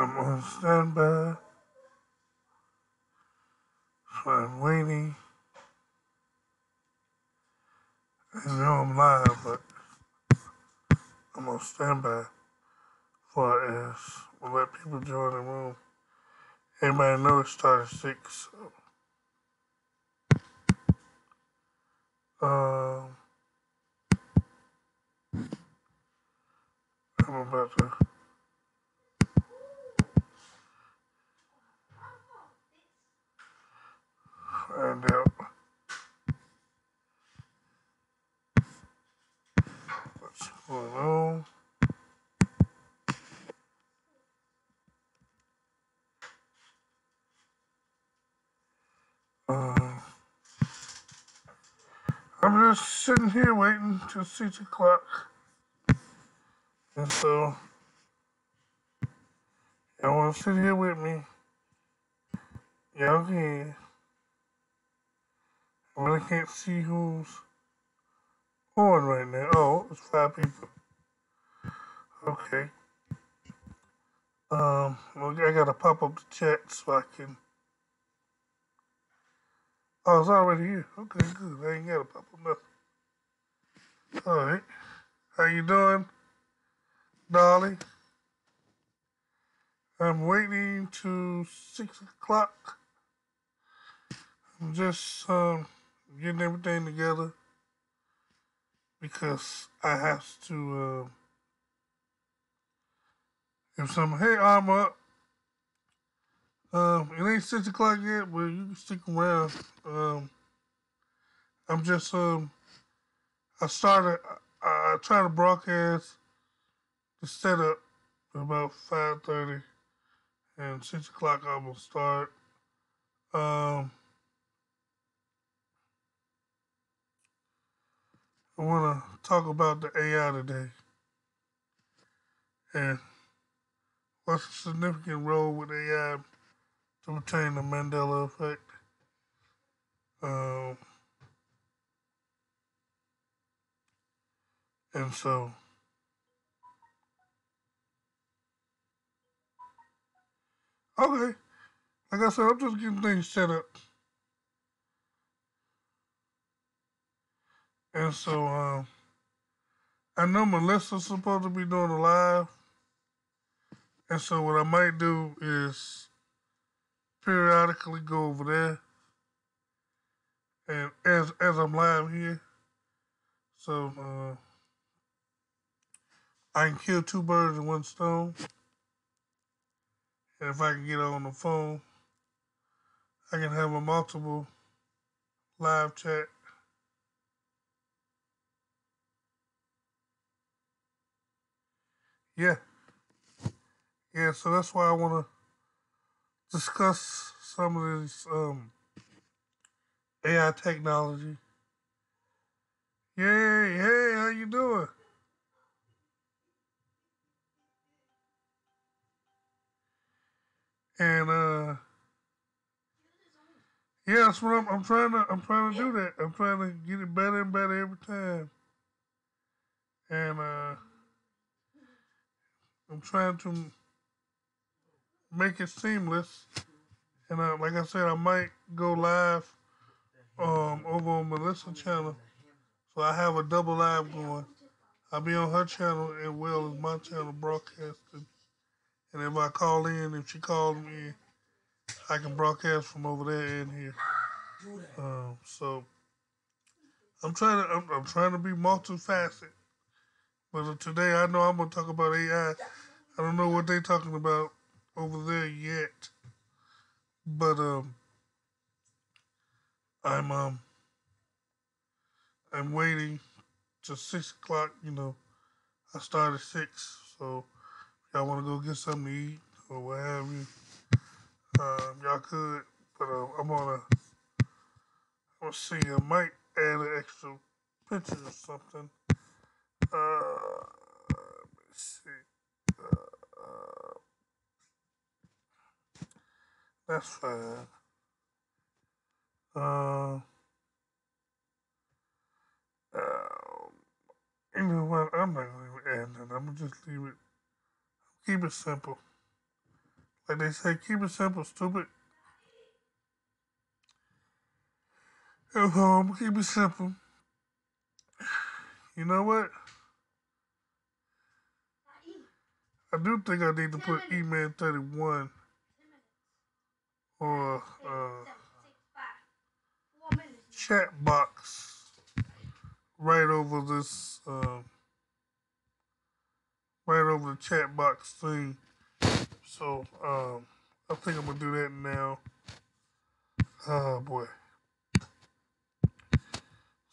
I'm on standby, so I'm waiting. I know I'm live, but I'm on standby for as we'll let people join the room. Everybody know it started 6. Um, I'm about to find out what's going on. Um, I'm just sitting here waiting till 6 o'clock. And so, y'all want to sit here with me? Y'all can. I really can't see who's on right now. Oh, it's 5 people. Okay. Well, I gotta pop up the chat so I can. Oh, it's already here. Okay, good. I ain't gotta pop up nothing. All right. How you doing, Dolly? I'm waiting to 6 o'clock. I'm just getting everything together because I have to. If some hey armor, it ain't 6 o'clock yet, but you can stick around. I'm just I started. I try to broadcast the setup at about 5:30, and 6 o'clock I will start. Um, I want to talk about the AI today and what's a significant role with AI to obtain the Mandela Effect. Um, and so, okay, like I said, I'm just getting things set up. And so, I know Melissa's supposed to be doing a live. And so, what I might do is periodically go over there. And as I'm live here, so I can kill 2 birds with 1 stone. And if I can get on the phone, I can have a multiple live chat. Yeah, yeah. So that's why I want to discuss some of this AI technology. Yay! Hey, how you doing? And yeah, that's what I'm trying to. I'm trying to do that. I'm trying to get it better and better every time. And I'm trying to make it seamless. And like I said, I might go live over on Melissa's channel. So I have a double live going. I'll be on her channel as well as my channel broadcasting. And if I call in, if she calls me, I can broadcast from over there and here. So I'm trying to be multifaceted. But today I know I'm gonna talk about AI. I don't know what they're talking about over there yet. But I'm um I'm waiting till 6 o'clock. You know, I start at 6, so if y'all want to go get something to eat or what have you, y'all could. But I'm gonna let's see. I might add an extra picture or something. Let's see. That's fine. Uh, uh, you know what? I'm not gonna even add that. I'm gonna just leave it. Keep it simple. Like they say, keep it simple, stupid. At home, keep it simple. You know what? I do think I need to put email 31 or chat box right over this, right over the chat box thing. So I think I'm gonna do that now. Oh boy.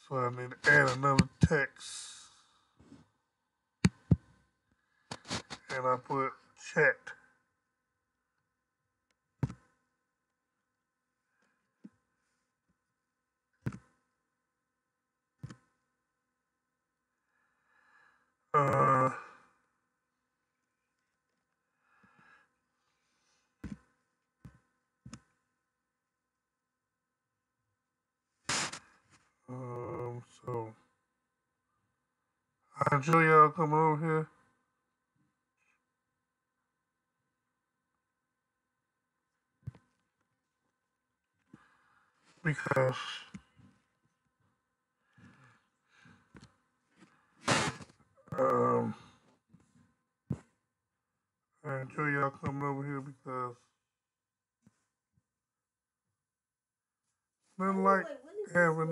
So I need to add another text. And I put chat. Uh, so I enjoy y'all coming over here. Because um, I enjoy y'all coming over here because nothing like having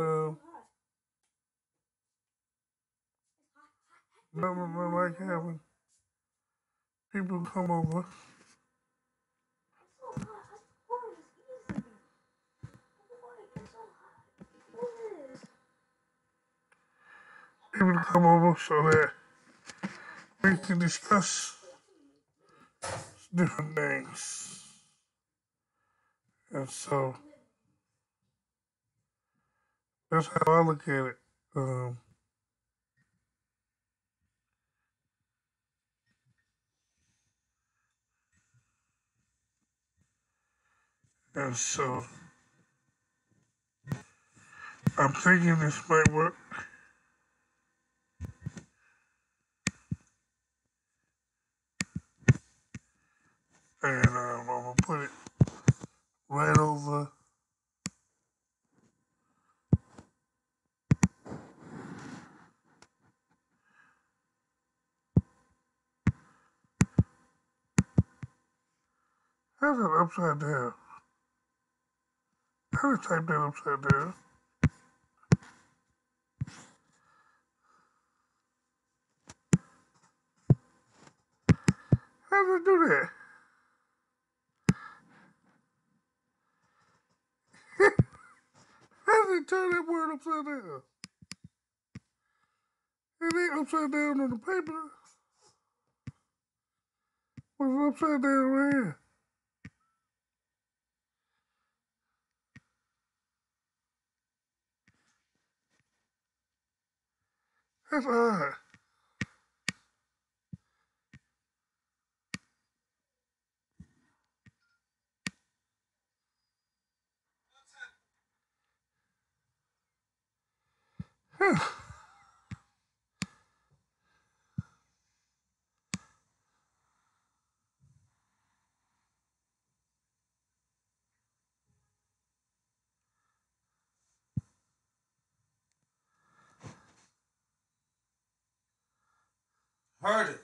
nothing like having people come over. People to come over so that we can discuss different things. And so that's how I look at it. And so I'm thinking this might work. And I'm gonna put it right over. How's it upside down? How do I type that upside down? How do I do that? How did it turn that word upside down? It ain't upside down on the paper. What's upside down right here? That's odd. Heard it.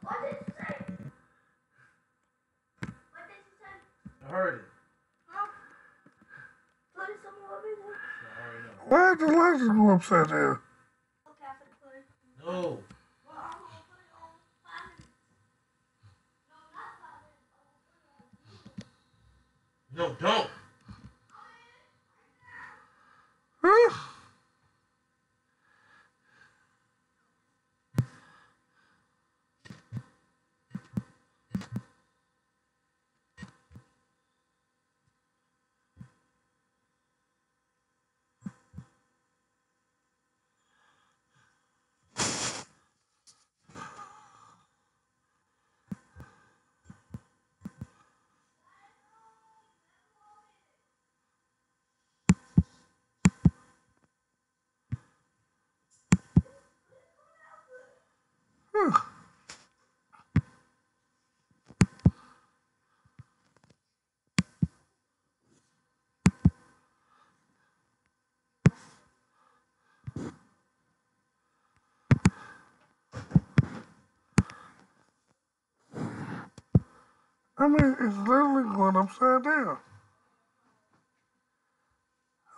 What did you say? What did you say? I heard it. Huh? Put it somewhere over there. I already know. Why did the lights go upside down? Okay, I can put it. No. Well, I'm gonna put it on 5 minutes. No, not 5 minutes. No, don't. Huh? I mean, it's literally going upside down.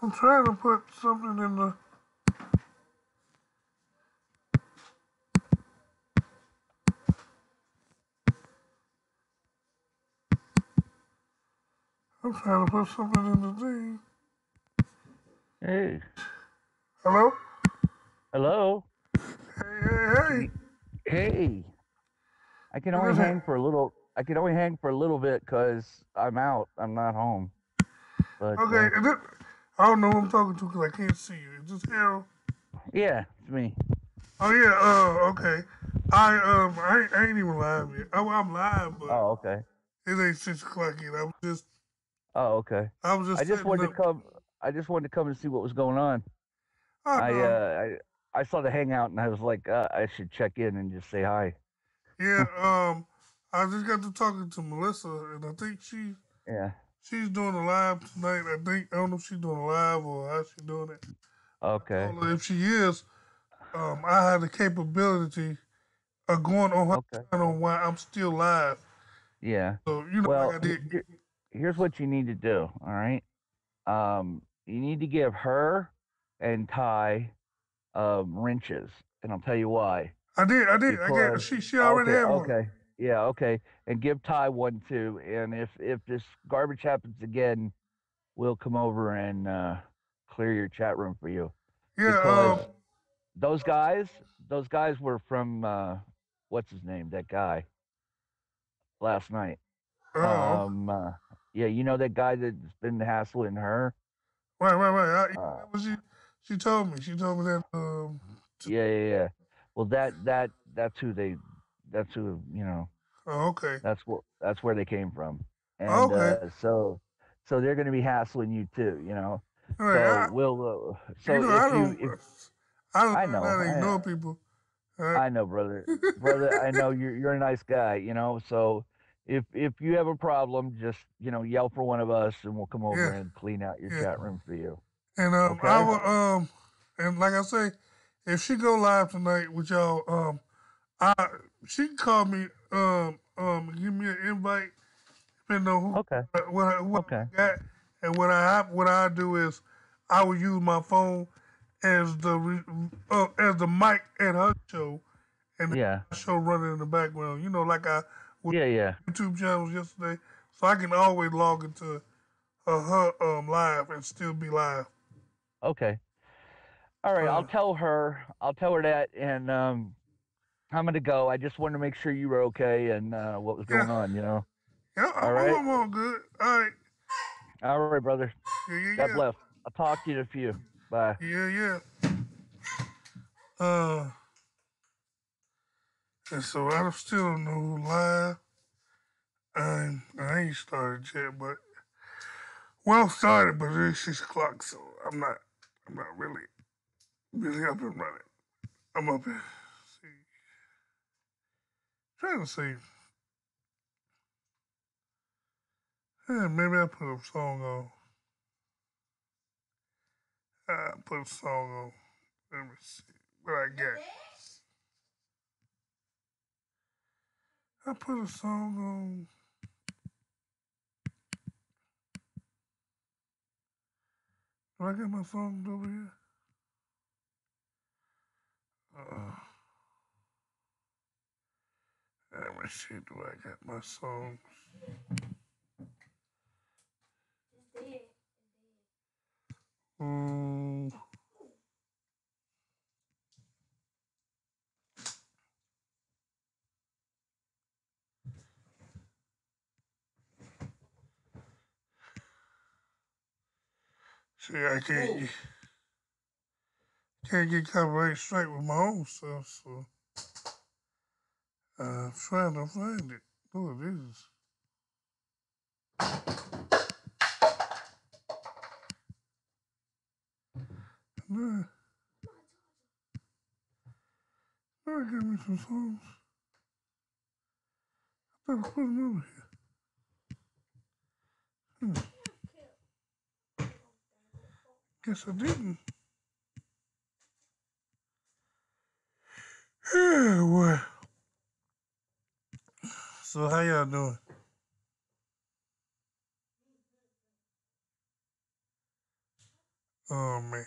I'm trying to put something in the. I'm trying to put something in the thing. Hey, Hello? hello. Hey, hey, Can hey. you, hey, I can What only is it? hang for a little. I can only hang for a little bit because I'm out. I'm not home. But Okay, I don't know who I'm talking to because I can't see you. Is this Harold? yeah, it's me. Oh yeah. Okay. I ain't even live yet. I'm live, but Oh, okay. it ain't 6 o'clock yet. Oh, okay. I was I just just setting wanted to up. come. I just wanted to come and see what was going on. Oh I no. uh, I saw the hangout and I was like, I should check in and just say hi. Yeah. I just got to talking to Melissa, and I think Yeah. she's doing a live tonight. I don't know if she's doing a live or how she's doing it. I Okay. told her if she is, I have the capability of going on her Okay. channel while I'm still live. Yeah. So like Well, I did. here's what you need to do. All right. You need to give her and Ty wrenches, and I'll tell you why. I did. I did. I get. Because She already okay, had one. okay, yeah, okay, and give Ty one too. And if this garbage happens again, we'll come over and clear your chat room for you. Yeah. Because those guys, those guys were from what's his name? That guy last night. Oh. Um, uh, yeah, you know that guy that's been hassling her. Right. Yeah, Uh, that was she. She told me. She told me that. yeah. Well, that's who they, that's who you know. Oh, okay. That's where they came from, Oh, and okay. so they're going to be hassling you too, you know. All right. So we'll so I if you don't. if I I learned know how to ignore people. All right. I know, brother, I know you're a nice guy, you know. So if you have a problem, just yell for one of us, and we'll come over Yeah. and clean out your Yeah. chat room for you. And I Okay? will and like I say, if she go live tonight with y'all, I she can call me give me an invite depending on Okay. what Okay. I got, and what I do is I will use my phone as the mic at her show, and Yeah. the show running in the background. Like I with Yeah. YouTube channels yesterday, so I can always log into her live and still be live. Okay. All right. Uh, I'll tell her that, and I'm gonna go. I just wanted to make sure you were okay and what was yeah, going on. You know. yeah, All right. I'm all good. All right, All right, brother. God yeah, bless. I'll talk to you in a few. Bye. yeah. Uh, and so I still don't know who live. I ain't started yet, but well started, but it's 6 o'clock, so I'm not really up and running. I'm up and see, trying to see. Maybe I put a song on. I put a song on. Let me see what I got. I put a song on. Do I got my songs over here? Uh, Let me see. Do I got my songs? Mm, see, I can't get copyright straight with my own stuff, so I'm trying to find it. Oh, it is. No, no, give me some songs. I thought I put them over here. Guess I didn't. Yeah, well. So how y'all doing? Oh man.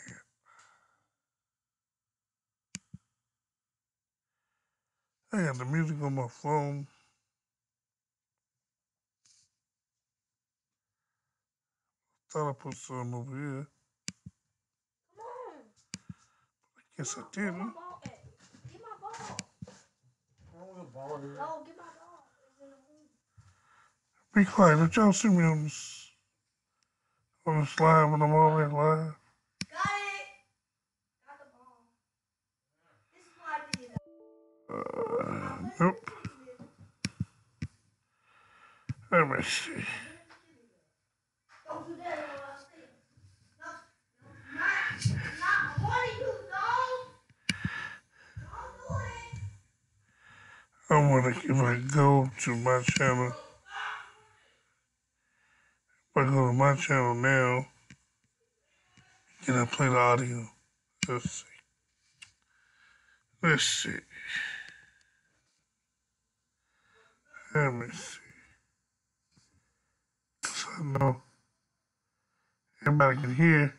I got the music on my phone. Thought I put some over here. Come on. Guess I Where didn't. my ball at? Get my ball. Oh, the ball here. No, get my ball. It's in the room. Be quiet. Let y'all see me on this live when I'm always live. Got it. Got the ball. This is what I did. Nope. Let me see. Don't do that on our stage. Not wanting you, don't do it. I want to, if I go to my channel, if I go to my channel now, can I play the audio? Let's see. Let's see. Let me see. 'Cause I know everybody can hear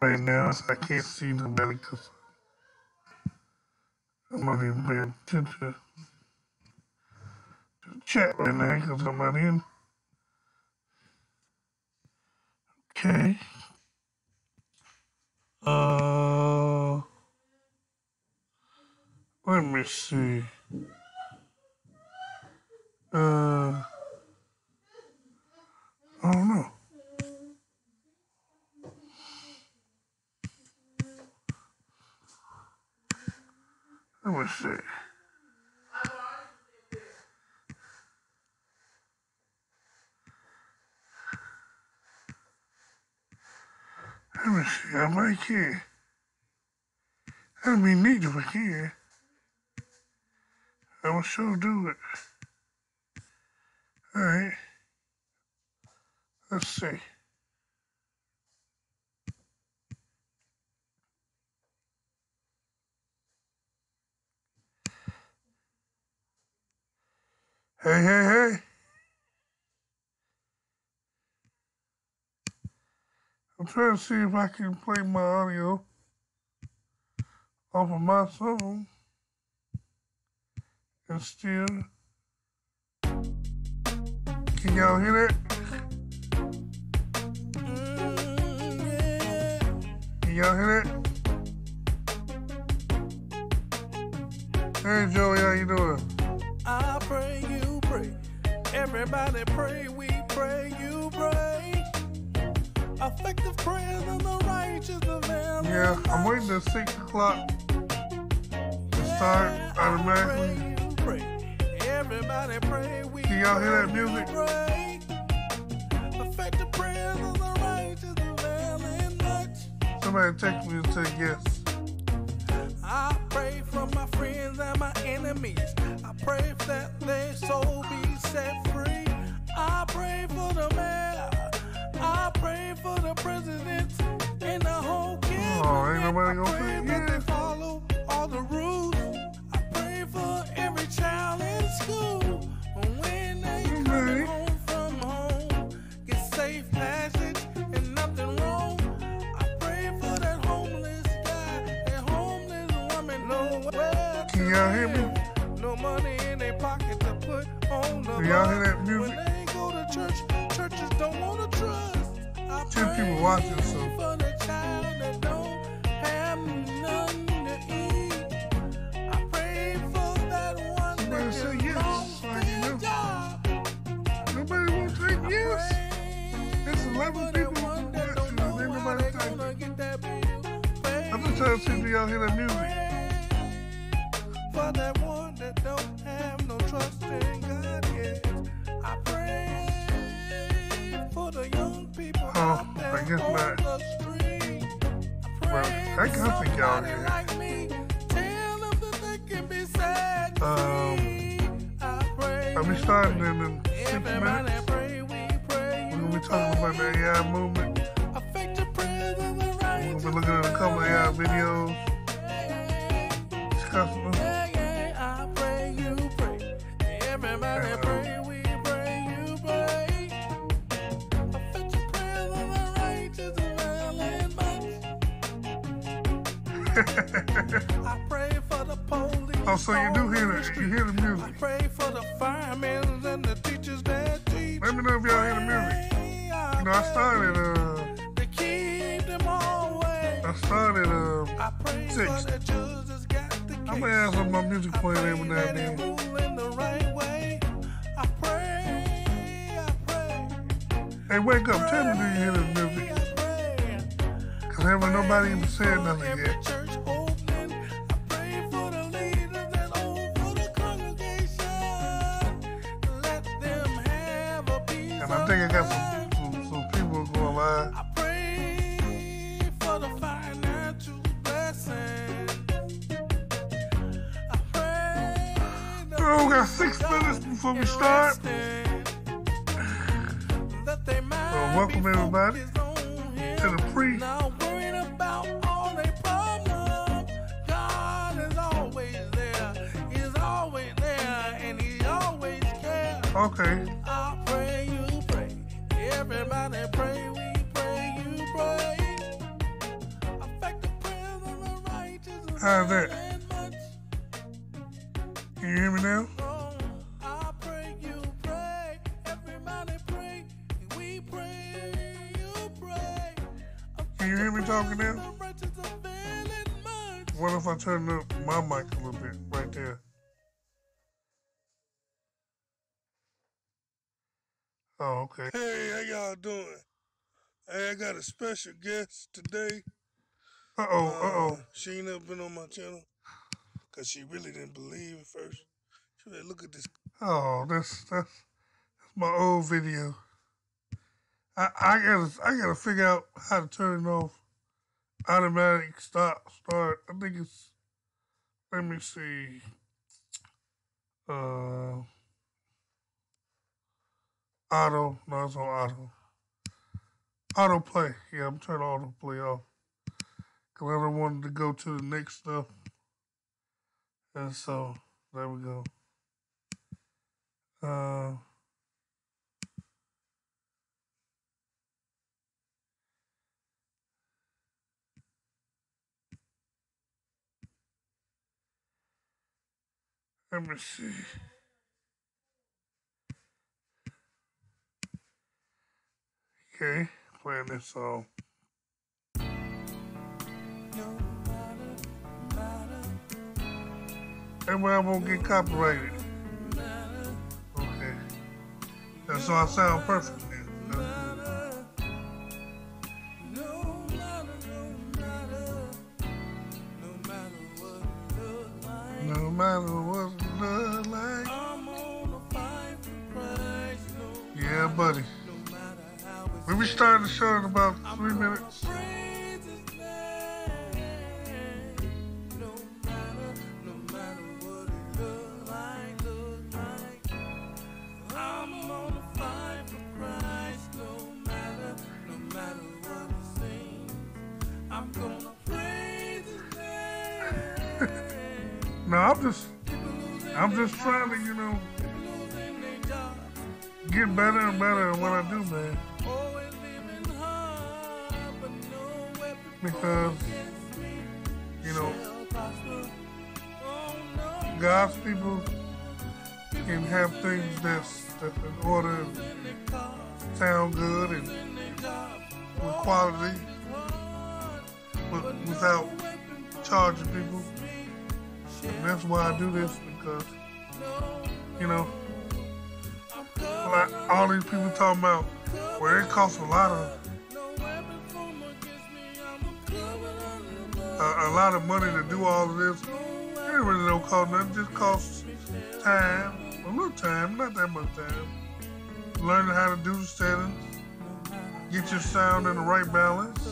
right now. So I can't see nobody because I'm not even paying attention to the chat right now because I'm not in. Okay. Let me see. I don't know. Let me see. Let me see. I might can. That'd be neat if I can. I will sure do it. Alright. Let's see. Hey. I'm trying to see if I can play my audio off of my phone and still. Can y'all hear that? Can y'all hear that? Hey Joey, how you doing? I pray, you pray. Everybody pray, we pray, you pray. Effective prayers of the righteous avail. Yeah, I'm waiting till 6 o'clock to start automatically. Pray. Everybody pray, we Can y'all hear that music? pray. Effective prayers of the righteous availing much. Somebody text me and say yes. I pray for my friends and my enemies. I pray that their soul be set free. I pray for the mayor. I pray for the president and the whole cabinet. Oh, ain't nobody gonna I pray say that they yes. follow all the rules. I pray for every child in school. When they come home from home, get safe passage and nothing wrong. I pray for that homeless guy, that homeless woman, nowhere. Can y'all hear me? No money in their pocket to put on the Do y'all hear that bus. music? When they go to church, churches don't want to trust. I 10 people watching, so. for the child that don't have nothing to eat. I pray for that one Somebody that say just yes, lost so I can their know. job. Nobody won't take I yes. pray It's 11 for that people one that watching, don't know ain't how nobody they taking gonna it. get that bill I'm just trying to see if y'all hear that music. for that one that don't have no trust in God yet. I pray for the young people out there I guess on not. the street. I Well, pray I can think y'all somebody hear it. like me tell them that they can be set free. I pray I'll be starting in 6 everybody minutes. pray, we pray, We're gonna be talking about the AI movement. affect the prayers of the We're gonna righteous. be looking at a couple of AI videos, discussing them. I pray, you pray. Everybody pray, we pray, you pray. Affect the prayers of the I pray for the police. Oh, so you do hear it. You hear the I music. pray for the firemen and the teachers that teach. Let me know if y'all hear the music. You know, I started, to keep them away. I started, I pray 6. for the judges got the I'm gonna have some of my music playing every now and Let it then. rule in the right way. I pray. Hey, wake up. Tell me, do you hear this music? Cause haven't nobody even said nothing Every yet. church opening, I pray for the leaders and over the congregation. Let them have a piece And I think I got some people going live. I pray for the financial blessing. I pray Oh, we got 6 minutes before we start. Welcome everybody to the pre. Not worried about all their problems. God is always there. He's always there, and He always cares. Okay. I pray, you pray. Everybody pray, we pray, you pray. Affect the prayers of the righteous. How's that? Can you hear me now? I pray, you pray. Everybody pray, we pray, you pray. Can you hear me talking now? The righteous avail much. What if I turn up my mic a little bit right there? Oh, okay. Hey, how y'all doing? Hey, I got a special guest today. Uh-oh. She ain't never been on my channel because she really didn't believe at first. She was like, look at this. Oh, that's my old video. I gotta figure out how to turn it off. Automatic start. I think it's, let me see. Auto. No, it's on auto. Auto play. Yeah, I'm turning auto play off. Cause I don't want to go to the next stuff. And so, there we go. Let me see. Okay, playing this song. That way I won't get copyrighted. Okay. And so I sound perfect now. No matter what it look like. Yeah, buddy. When we start the show in about 3 minutes. No, I'm just trying to, you know, get better and better at what I do, man. Because, you know, God's people can have things that's in order and sound good and with quality, but without charging people. And that's why I do this, because, you know, like all these people talking about, well, it costs a lot of money to do all of this. It really don't cost nothing. It just costs time, a little time, not that much time. Learning how to do the settings, get your sound in the right balance,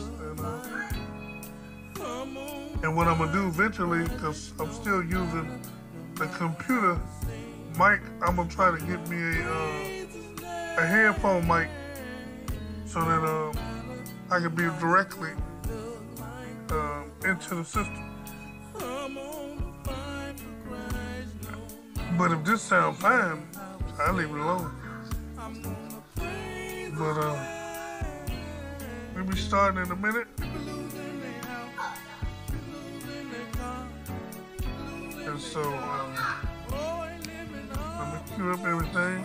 and what I'm gonna do eventually, because I'm still using the computer mic, I'm gonna try to get me a headphone mic so that I can be directly into the system. But if this sounds fine, I'll leave it alone. But we'll be starting in a minute. so let me cue up everything.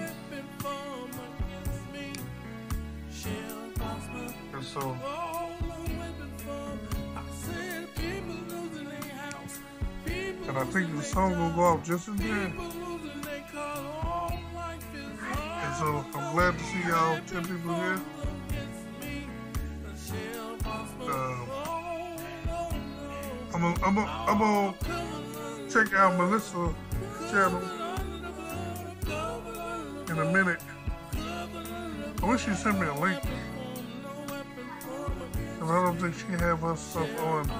And so and I think the song will go off just in time. And so I'm glad to see y'all 10 people here. I'm gonna check out Melissa's channel in a minute. I wish she sent me a link. Cause I don't think she have her stuff on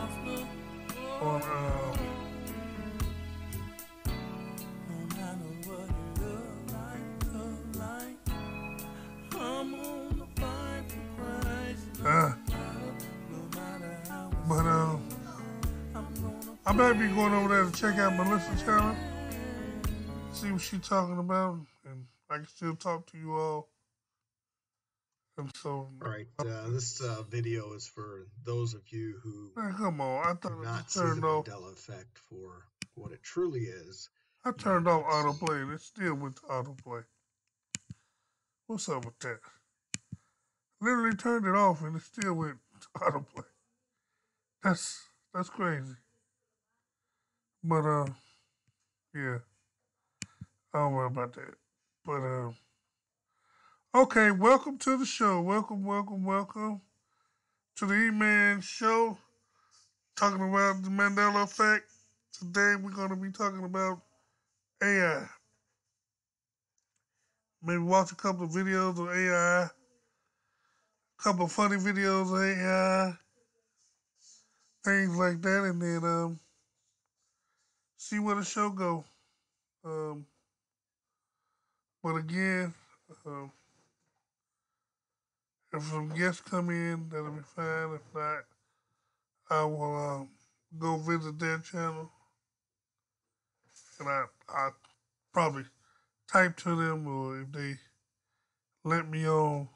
but I might be going over there to check out Melissa's channel, see what she's talking about, and I can still talk to you all. And so, all right, this video is for those of you who man, come on! I thought do it not just see turned the off. Mandela Effect for what it truly is. I turned off autoplay, and it still went to autoplay. What's up with that? Literally turned it off, and it still went to autoplay. That's crazy. But yeah, I don't worry about that. But okay, welcome to the show. Welcome to the E-Man Show. Talking about the Mandela Effect. Today we're going to be talking about AI. Maybe watch a couple of videos of AI, a couple of funny videos of AI, things like that, and then see where the show go. But again, if some guests come in, that'll be fine. If not, I will go visit their channel, and I probably type to them, or if they let me on.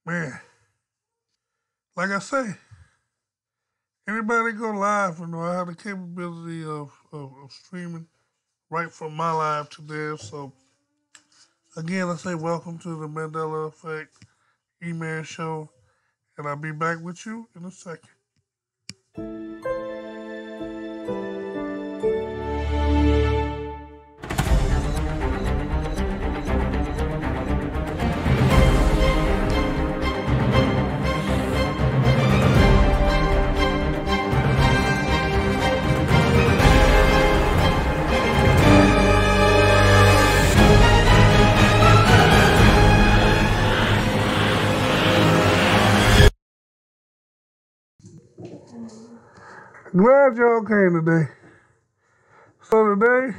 Man, like I say, anybody go live, you know, I have the capability of streaming right from my live to theirs. So again, I say welcome to the Mandela Effect E-Man Show, and I'll be back with you in a second. Glad y'all came today. So today,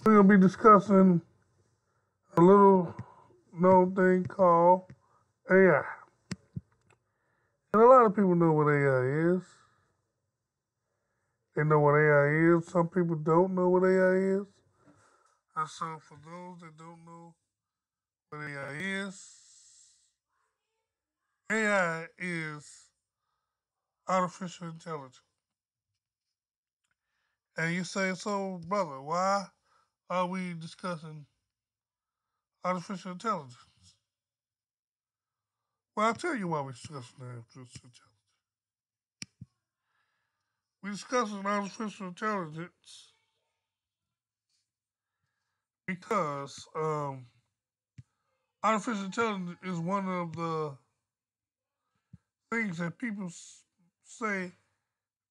we're going to be discussing a little known thing called AI. And a lot of people know what AI is. They know what AI is. Some people don't know what AI is. And so for those that don't know what AI is artificial intelligence. And you say, so brother, why are we discussing artificial intelligence? Well, I'll tell you why we're discussing artificial intelligence. We're discussing artificial intelligence because artificial intelligence is one of the things that people say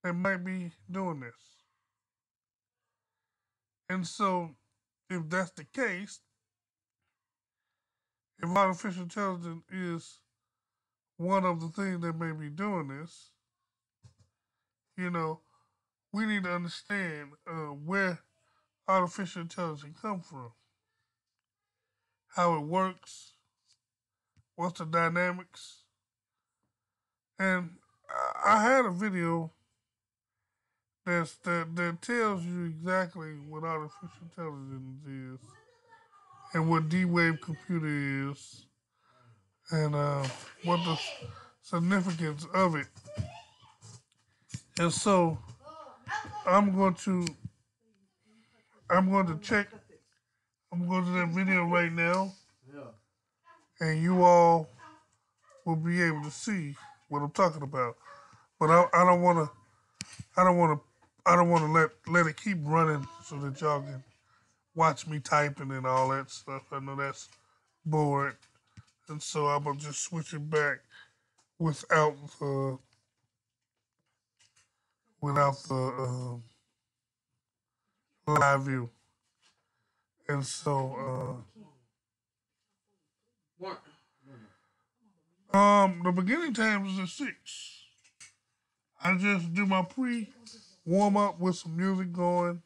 that might be doing this. And so, if that's the case, if artificial intelligence is one of the things that may be doing this, you know, we need to understand where artificial intelligence comes from, how it works, what's the dynamics. And I had a video that tells you exactly what artificial intelligence is and what D-Wave computer is and what the significance of it. And so I'm going to I'm going to check. I'm going to that video right now, and you all will be able to see what I'm talking about. But I don't want to. I don't want to. I don't want to let it keep running so that y'all can watch me typing and all that stuff. I know that's boring, and so I'm gonna just switch it back without the without the live view. And so the beginning time is at 6. I just do my warm up with some music going,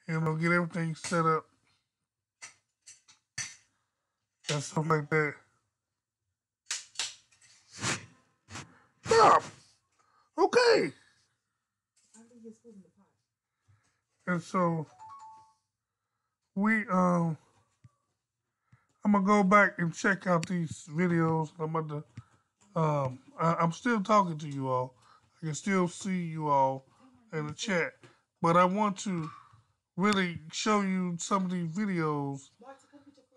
get everything set up and stuff like that. Stop. Okay. And so I'm gonna go back and check out these videos. I'm still talking to you all. I can still see you all in the chat, but I want to really show you some of these videos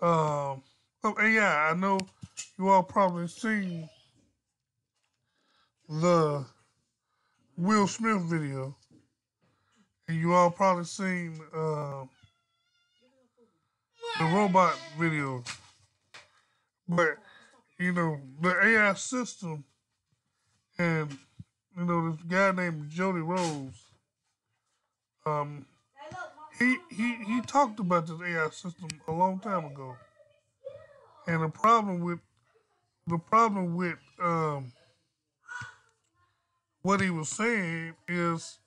of AI. I know you all probably seen the Will Smith video, and you all probably seen the robot video. But the AI system, and this guy named Jody Rose, he talked about this AI system a long time ago, and the problem with what he was saying is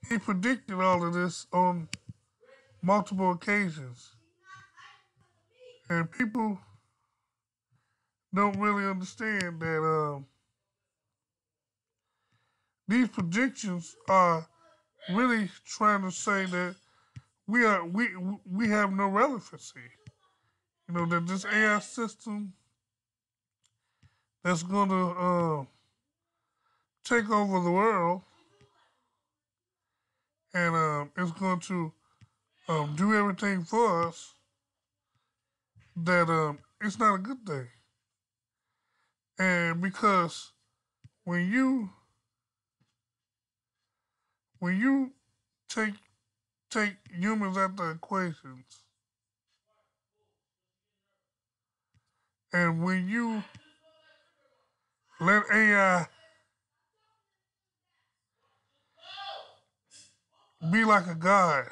he predicted all of this on multiple occasions, and people don't really understand that these predictions are really trying to say that we have no relevancy. That this AI system that's going to take over the world and it's going to do everything for us, that it's not a good thing. And because when you take humans out the equations, and when you let AI be like a god,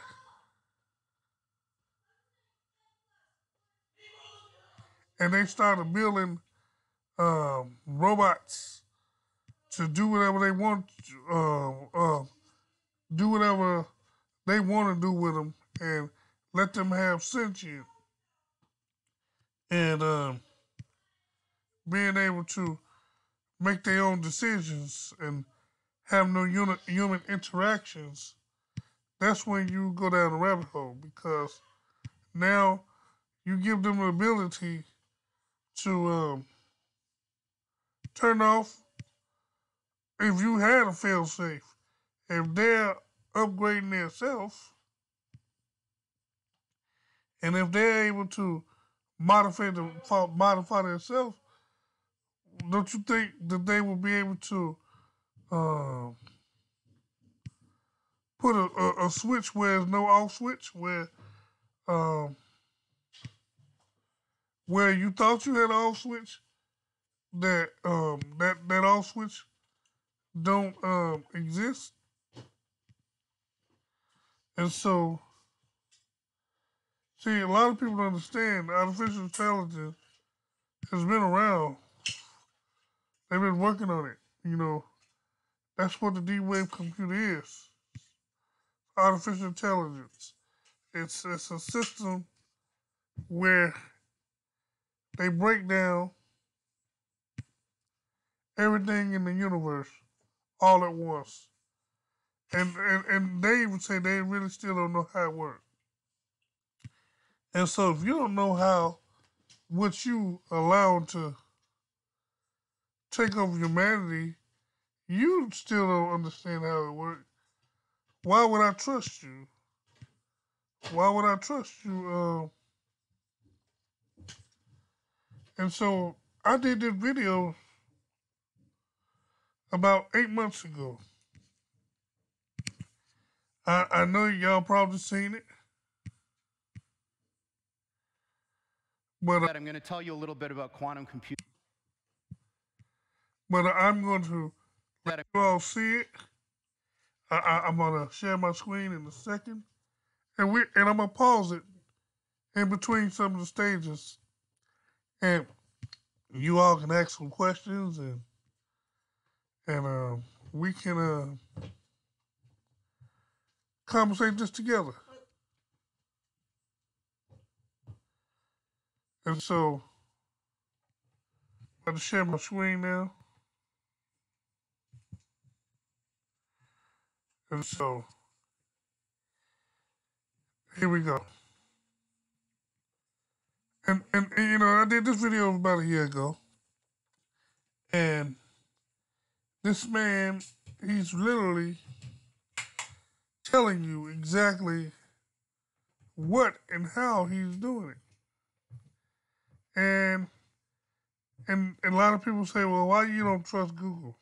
and they started building robots to do whatever they want, do whatever they want to do with them, and let them have sentience, and being able to make their own decisions and have no human interactions. That's when you go down the rabbit hole, because now you give them the ability to turn off if you had a fail safe. If they're upgrading themselves, and if they're able to modify themselves, don't you think that they will be able to put a switch where there's no off switch, where you thought you had an off switch, that that off switch don't exist? And so, see, a lot of people don't understand artificial intelligence has been around. They've been working on it. That's what the D-Wave computer is. Artificial intelligence. It's a system where they break down everything in the universe all at once. And they would say they really still don't know how it works. And so if you don't know how what you allow to take over humanity, you still don't understand how it works. Why would I trust you? Why would I trust you? And so I did this video about 8 months ago. I know y'all probably seen it. But I'm going to tell you a little bit about quantum computing. But I'm going to let you all see it. I'm going to share my screen in a second. And I'm going to pause it in between some of the stages. And you all can ask some questions and we can conversate this together. And so, I'm going to share my screen now. And so, here we go. And you know, I did this video about a year ago. And this man, he's literally telling you exactly what and how he's doing it. And a lot of people say, well, why you don't trust Google?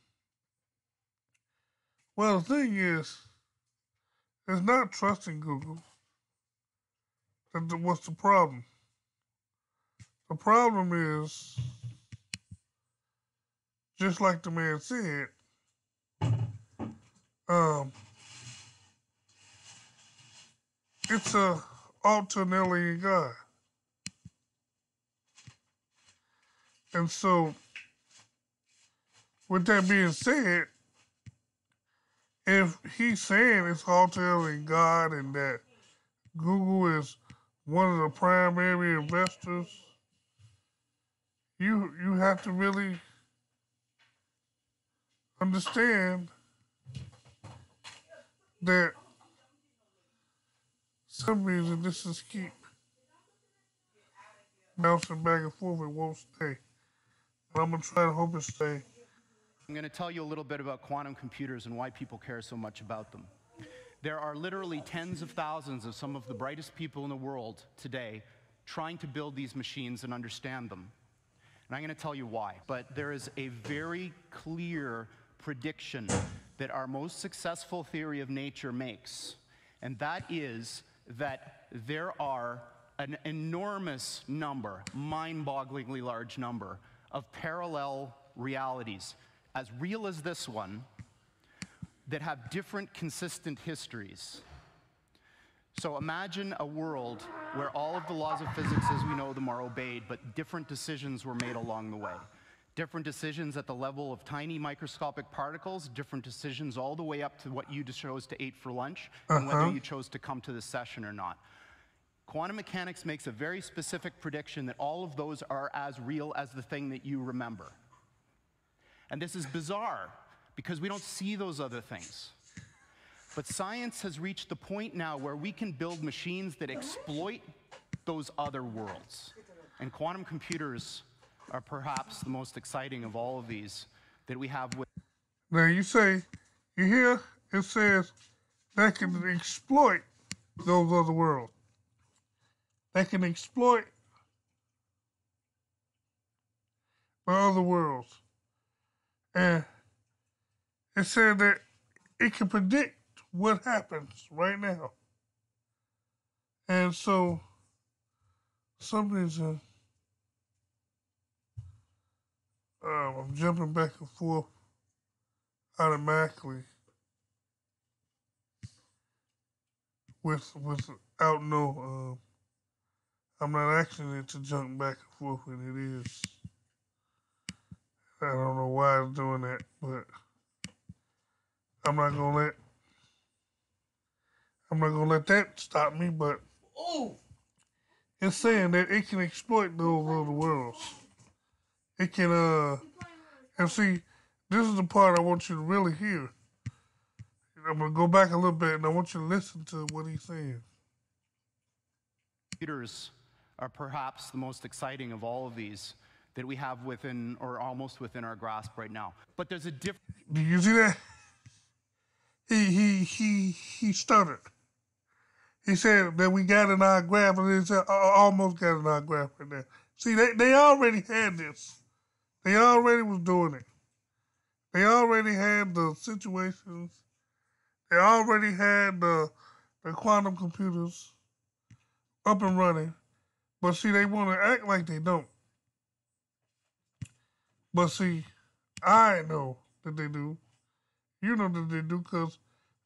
Well, the thing is, it's not trusting Google. What's the problem? The problem is, just like the man said, it's a alternate alien God. And so, with that being said, if he's saying it's alternate alien God and that Google is one of the primary investors, you have to really understand that some reason this is keep bouncing back and forth. It won't stay. But I'm going to try to hope it stay. I'm going to tell you a little bit about quantum computers and why people care so much about them. There are literally tens of thousands of some of the brightest people in the world today trying to build these machines and understand them. And I'm going to tell you why. But there is a very clear prediction that our most successful theory of nature makes, and that is that there are an enormous number, mind-bogglingly large number, of parallel realities, as real as this one, that have different consistent histories. So imagine a world where all of the laws of physics as we know them are obeyed, but different decisions were made along the way. Different decisions at the level of tiny microscopic particles, different decisions all the way up to what you chose to eat for lunch, and whether you chose to come to this session or not. Quantum mechanics makes a very specific prediction that all of those are as real as the thing that you remember. And this is bizarre, because we don't see those other things. But science has reached the point now where we can build machines that exploit those other worlds. And quantum computers are perhaps the most exciting of all of these that we have with. Now you hear it says that can exploit those other worlds. That can exploit the other worlds. And it said that it can predict what happens right now. And so, some reason, I'm jumping back and forth automatically without no, I'm not asking it to jump back and forth when it is. I don't know why it's doing that, but I'm not gonna let that stop me, but it's saying that it can exploit those other worlds. It can and see, this is the part I want you to really hear. I'm gonna go back a little bit, and I want you to listen to what he's saying. Computers are perhaps the most exciting of all of these that we have within, or almost within our grasp right now. But there's a difference. Do you see that? He stuttered. He said that we got in our graph, and he said almost got in our graph right there. See, they already had this. They already was doing it. They already had the situations. They already had the quantum computers up and running. But see, they want to act like they don't. But see, I know that they do. You know that they do, because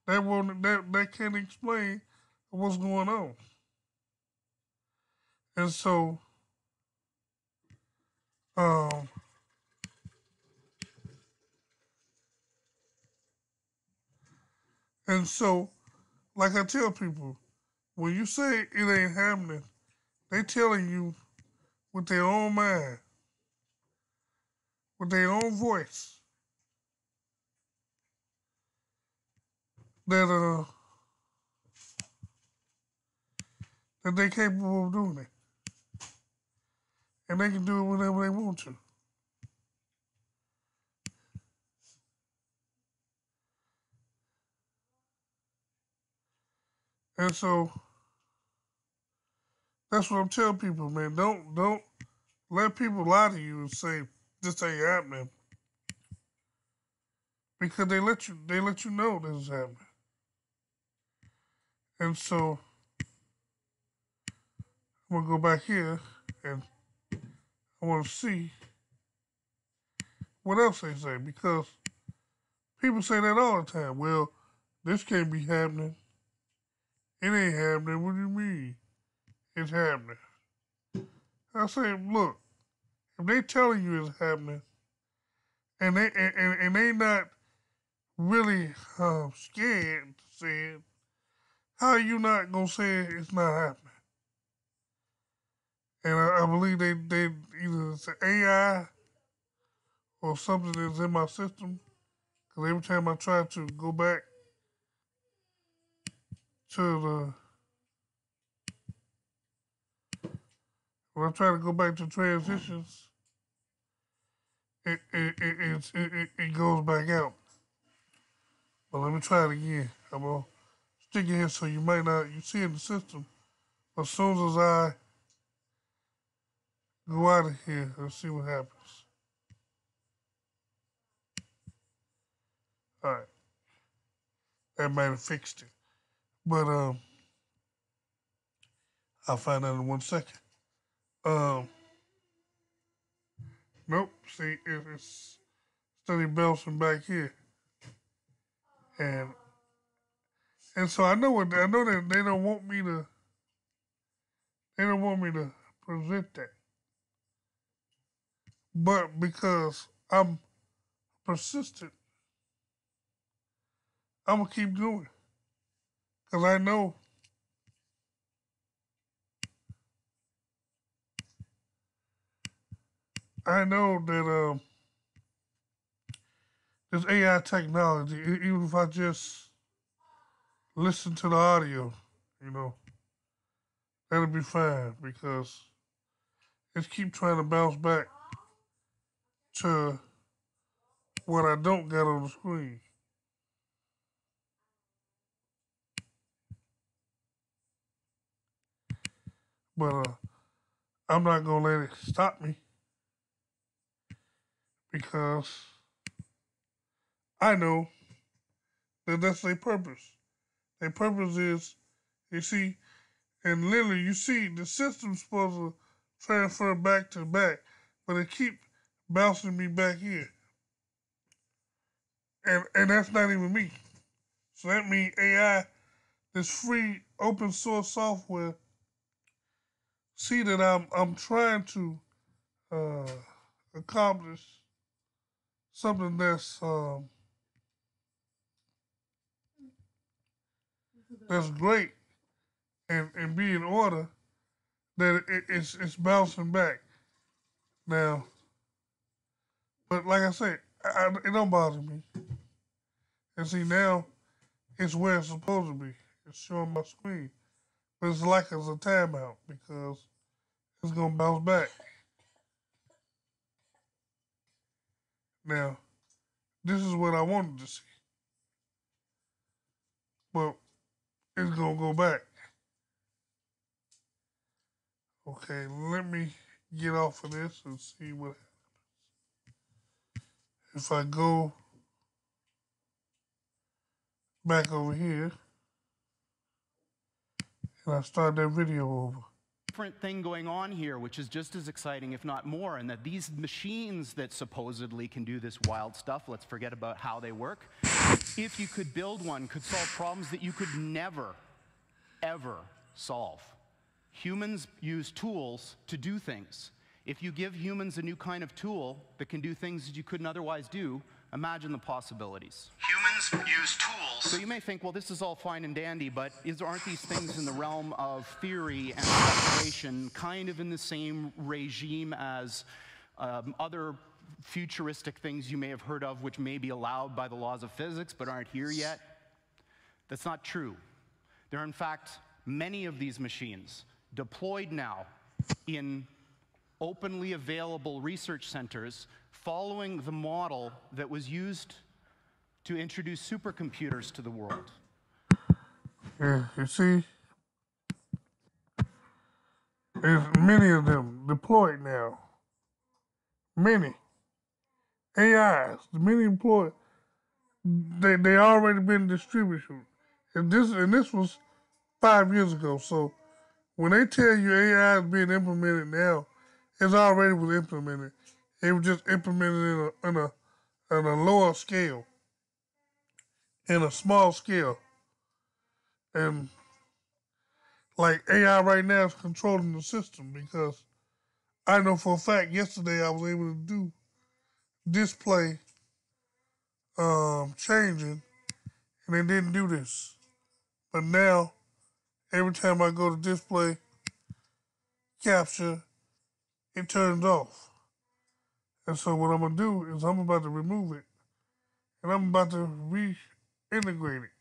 that can't explain what's going on. And so, um, like I tell people, when you say it ain't happening, they telling you with their own mind, with their own voice, that that they capable of doing it, and they can do it whenever they want to. And so that's what I'm telling people, man. Don't let people lie to you and say this ain't happening, because they let you know this is happening. And so I'm gonna go back here, and I want to see what else they say, because people say that all the time. Well, this can't be happening. It ain't happening. What do you mean? It's happening. I say, look, if they telling you it's happening, and they not really scared to say it, how are you not gonna say it's not happening? And I believe they either it's AI or something that's in my system. Because every time I try to go back to when I try to go back to transitions, it goes back out. But let me try it again. I'm gonna stick it here so you might not you see in the system. As soon as I go out of here, let's see what happens. All right, that might have fixed it, but I'll find out in 1 second. Nope. See, it's steady bouncing back here, and so I know that they don't want me to. They don't want me to present that, but because I'm persistent, I'm gonna keep going, because I know that this AI technology, even if I just listen to the audio, you know, that'll be fine, because it's keep trying to bounce back to what I don't got on the screen. But I'm not gonna let it stop me, because I know that that's their purpose. Their purpose is, you see, and literally you see the system's supposed to transfer back to back, but it keep bouncing me back here. And that's not even me. So that means AI, this free open source software, see that I'm trying to accomplish something that's great and be in order, that it's bouncing back now. But like I said, it don't bother me. And see, now it's where it's supposed to be. It's showing my screen. But it's like it's a timeout because it's going to bounce back. Now, this is what I wanted to see. But it's going to go back. Okay, let me get off of this and see what happens. If I go back over here and I start that video over. Different thing going on here, which is just as exciting, if not more, and that these machines that supposedly can do this wild stuff, let's forget about how they work, if you could build one, could solve problems that you could never, ever solve. Humans use tools to do things. If you give humans a new kind of tool that can do things that you couldn't otherwise do, imagine the possibilities. Humans use tools. So you may think, well, this is all fine and dandy, but aren't these things in the realm of theory and speculation, kind of in the same regime as other futuristic things you may have heard of, which may be allowed by the laws of physics but aren't here yet? That's not true. There are, in fact, many of these machines deployed now in openly available research centers following the model that was used to introduce supercomputers to the world. Yeah, you see, there's many of them deployed now. Many. AIs, many employed. They already been distributed. And this was 5 years ago. So when they tell you AI is being implemented now, it's already was implemented. It was just implemented in a lower scale, in a small scale. And like AI right now is controlling the system because I know for a fact yesterday I was able to do display changing and they didn't do this. But now every time I go to display capture, it turns off. And so what I'm gonna do is I'm about to remove it and I'm about to reintegrate it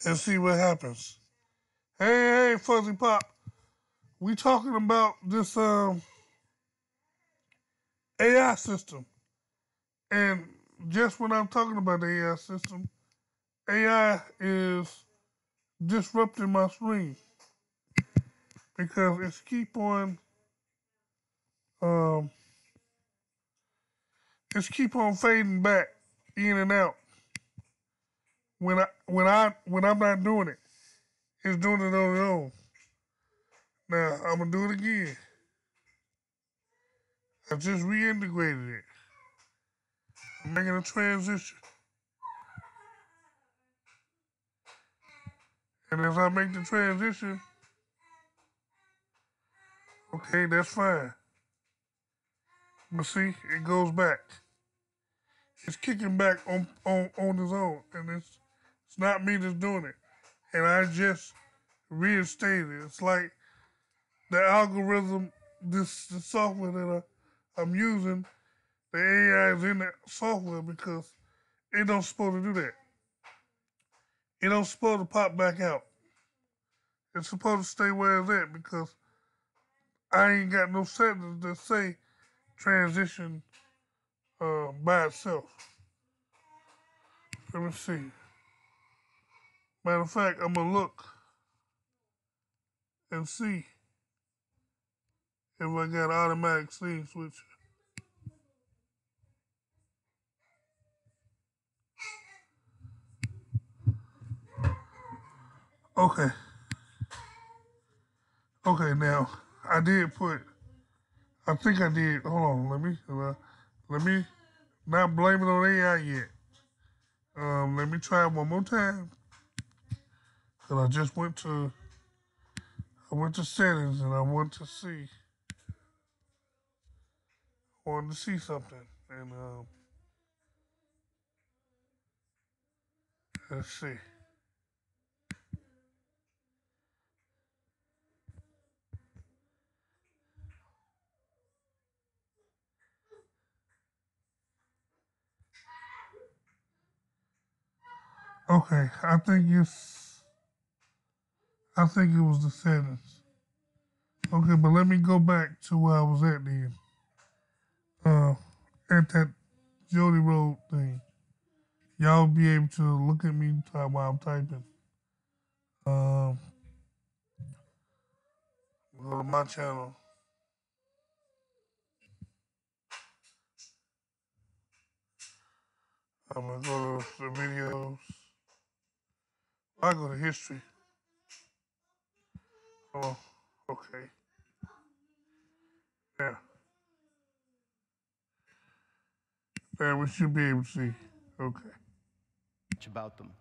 and see what happens. Hey, Fuzzy Pop, we talking about this AI system. And just when I'm talking about the AI system, AI is disrupting my screen because um it's keep on fading back in and out. When I'm not doing it, it's doing it on its own. Now I'm gonna do it again. I just reintegrated it. I'm making a transition. And as I make the transition, okay, that's fine. But see, it goes back. It's kicking back on its own. And it's not me that's doing it. And I just reinstated it. It's like the algorithm, the software that I'm using, the AI is in that software because it don't supposed to do that. It don't supposed to pop back out. It's supposed to stay where it's at because I ain't got no settings that say transition by itself. Let me see. Matter of fact, I'm gonna look and see if I got automatic scene switch. Okay. Okay, now I did put. I think I did. Hold on. Let me not blame it on AI yet. Let me try it one more time. Cause I just went to settings and I want to see. I wanted to see something and let's see. Okay, I think it was the settings. Okay, but let me go back to where I was at then. At that Jody Road thing. Y'all be able to look at me while I'm typing. Go to my channel. I'm gonna go to the videos. I go to history. Oh, okay. Yeah. There we should be able to see. Okay. About them.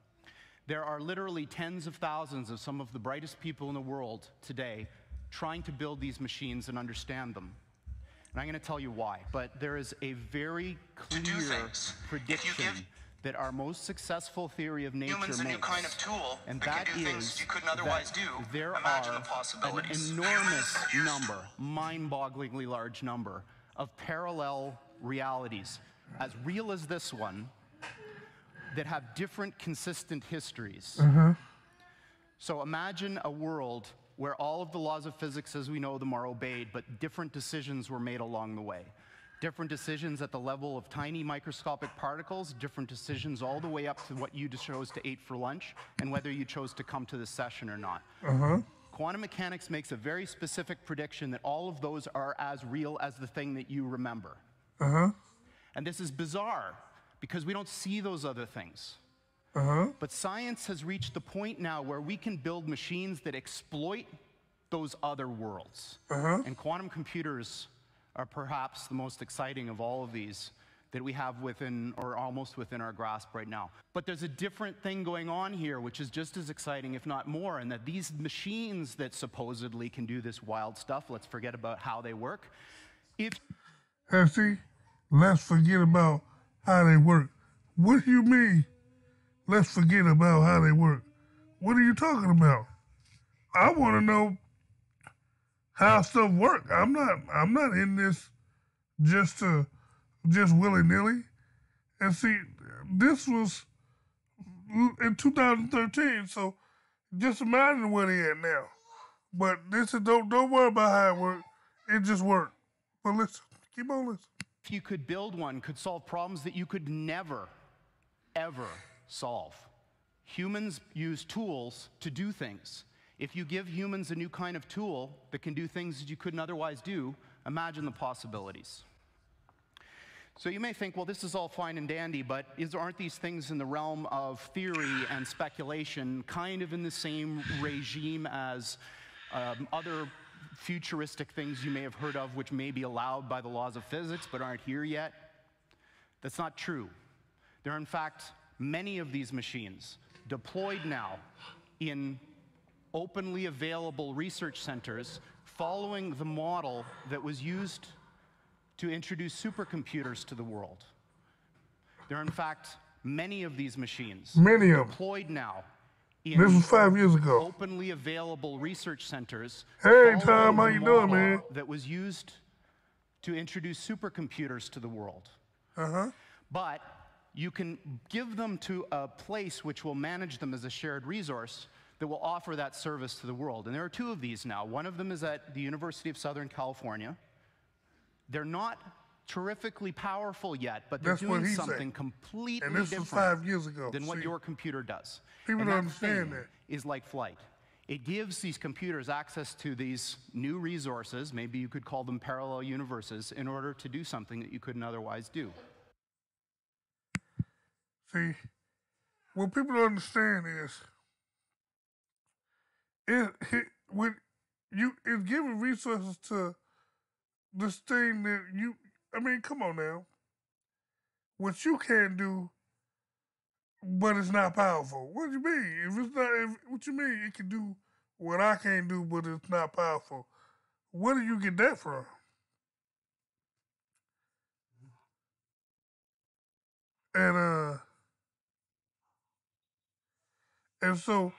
There are literally tens of thousands of some of the brightest people in the world today trying to build these machines and understand them. And I'm going to tell you why. But there is a very clear prediction that our most successful theory of nature makes, a new kind of tool and that is you couldn't otherwise do. There are an enormous number, mind-bogglingly large number, of parallel realities, as real as this one, that have different consistent histories. So imagine a world where all of the laws of physics as we know them are obeyed, but different decisions were made along the way. Different decisions at the level of tiny microscopic particles, different decisions all the way up to what you chose to eat for lunch and whether you chose to come to this session or not. Quantum mechanics makes a very specific prediction that all of those are as real as the thing that you remember. And this is bizarre because we don't see those other things. But science has reached the point now where we can build machines that exploit those other worlds. And quantum computers are perhaps the most exciting of all of these that we have within, or almost within our grasp right now. But there's a different thing going on here, which is just as exciting, if not more, and that these machines that supposedly can do this wild stuff, let's forget about how they work. See, let's forget about how they work. What do you mean, let's forget about how they work? What are you talking about? I want to know how stuff work. I'm not in this just willy-nilly. And see, this was in 2013, so just imagine where they at now. But this is don't worry about how it works. It just worked. But listen, keep on listening. If you could build one, could solve problems that you could never, ever solve. Humans use tools to do things. If you give humans a new kind of tool that can do things that you couldn't otherwise do, imagine the possibilities. So you may think, well, this is all fine and dandy, but aren't these things in the realm of theory and speculation kind of in the same regime as other futuristic things you may have heard of which may be allowed by the laws of physics but aren't here yet? That's not true. There are, in fact, many of these machines deployed now in openly available research centers following the model that was used to introduce supercomputers to the world. There are, in fact, many of these machines deployed now in this was 5 years ago. Openly available research centers. Hey, Tom, how you doing, man? That was used to introduce supercomputers to the world. But you can give them to a place which will manage them as a shared resource that will offer that service to the world. And there are two of these now. One of them is at the University of Southern California. They're not terrifically powerful yet, but they're doing something completely different 5 years ago. than what your computer does. People don't understand that. Is like flight. It gives these computers access to these new resources, maybe you could call them parallel universes, in order to do something that you couldn't otherwise do. See, what people don't understand is it's giving resources to this thing that I mean, come on now. What you can't do, but it's not powerful. What do you mean? What you mean it can do what I can't do, but it's not powerful? Where do you get that from? And so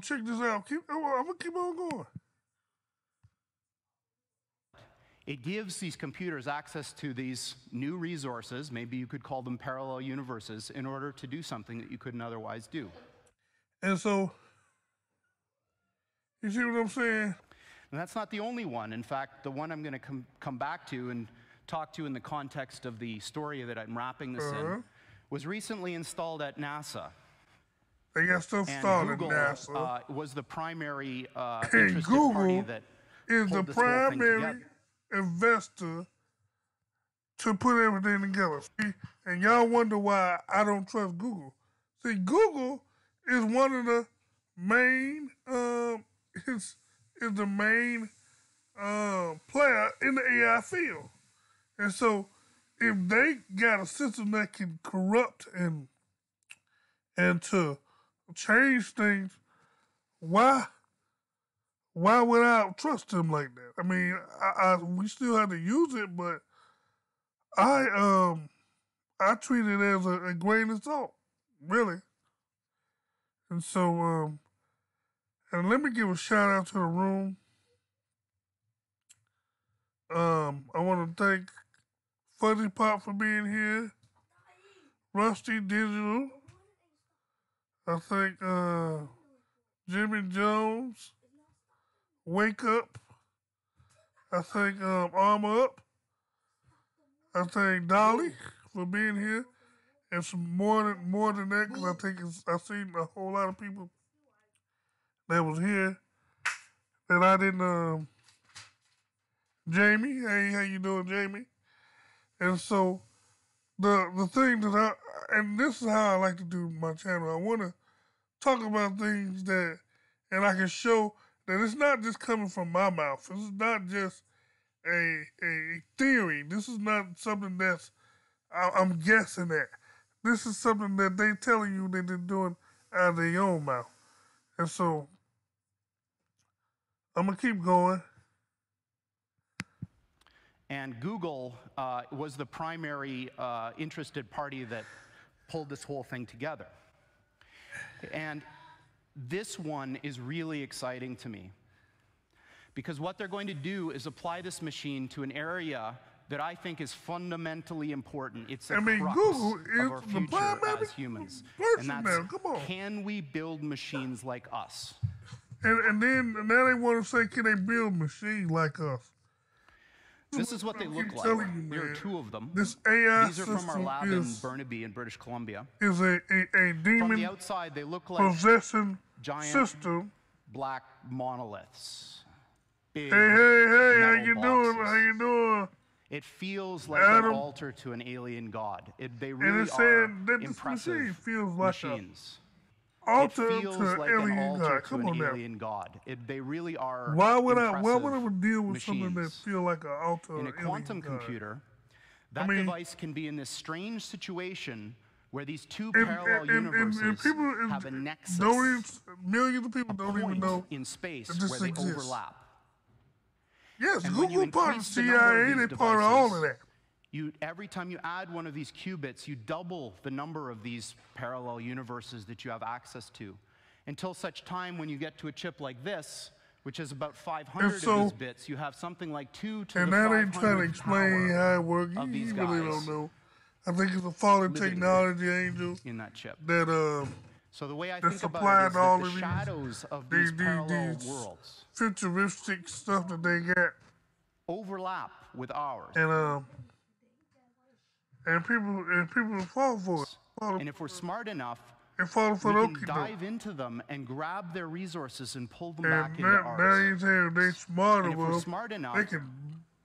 check this out. I'm gonna keep on going. It gives these computers access to these new resources, maybe you could call them parallel universes, in order to do something that you couldn't otherwise do. And so, you see what I'm saying? And that's not the only one. In fact, the one I'm going to come back to and talk to in the context of the story that I'm wrapping this in was recently installed at NASA. They got stuff installed at Google NASA. was the primary And interested Google party that is the pulled this whole thing primary together. investor to put everything together. See, and y'all wonder why I don't trust Google. See, Google is one of the main is the main player in the AI field. And so if they got a system that can corrupt and to change things, why would I trust them like that? I mean, we still have to use it, but I treat it as a grain of salt, really. And so, and let me give a shout out to the room. I want to thank Fuzzy Pop for being here, Rusty Digital. I thank Jimmy Jones, Wake Up. I thank Armor Up. I thank Dolly for being here, and some more than that, because I think I've seen a whole lot of people that was here that I didn't. Jamie, hey, how you doing, Jamie? And so the thing that and this is how I like to do my channel. I want to talk about things that, and I can show that it's not just coming from my mouth. This is not just a theory. This is not something that's I'm guessing at. This is something that they telling you that they're doing out of their own mouth. And so I'm gonna keep going. And Google was the primary interested party that pulled this whole thing together. And this one is really exciting to me, because what they're going to do is apply this machine to an area that I think is fundamentally important. It's the crux Google of our is the future primary as humans. person And now. that's, Come on. can we build machines like us? And then now they want to say, can they build machines like us? This is what they look like. There are two of them. This AI These are from our system lab in Burnaby in British Columbia. Is a From demon the outside, they look like possession giant system. black monoliths. Big Hey, how you metal doing? boxes. How you doing? It feels like Adam. an altar to an alien god. They And really it's are saying that this impressive machine feels like machines. a altar It feels to an like an alien altar god. to Come an on now. alien god. They really are Why would impressive I deal with something that machines. feel like an altar In a to an quantum alien god? computer, that mean, device can be in this strange situation where these two And parallel universes people have a nexus, millions of people a don't even point know in space that this where they exists. overlap. Yes, And when you Google part of increase the number of CIA, these they part of all of devices, that. Every time you add one of these qubits, you double the number of these parallel universes that you have access to, until such time when you get to a chip like this, which is about 500 so- of these bits, you have something like 2 to And the that ain't 500th trying to explain power how it works. of You these really guys don't know. I think it's a fallen living technology, Angel, in that chip. that So the way I that's think about applied it is to all that the of these- shadows of these parallel worlds futuristic stuff that they got. overlap with ours. And people fall for it. And if we're smart enough, They fall for we the can okie dive doke. into them and grab their resources and pull them And back into now ours. you say they smart And if we're enough, smart enough, they can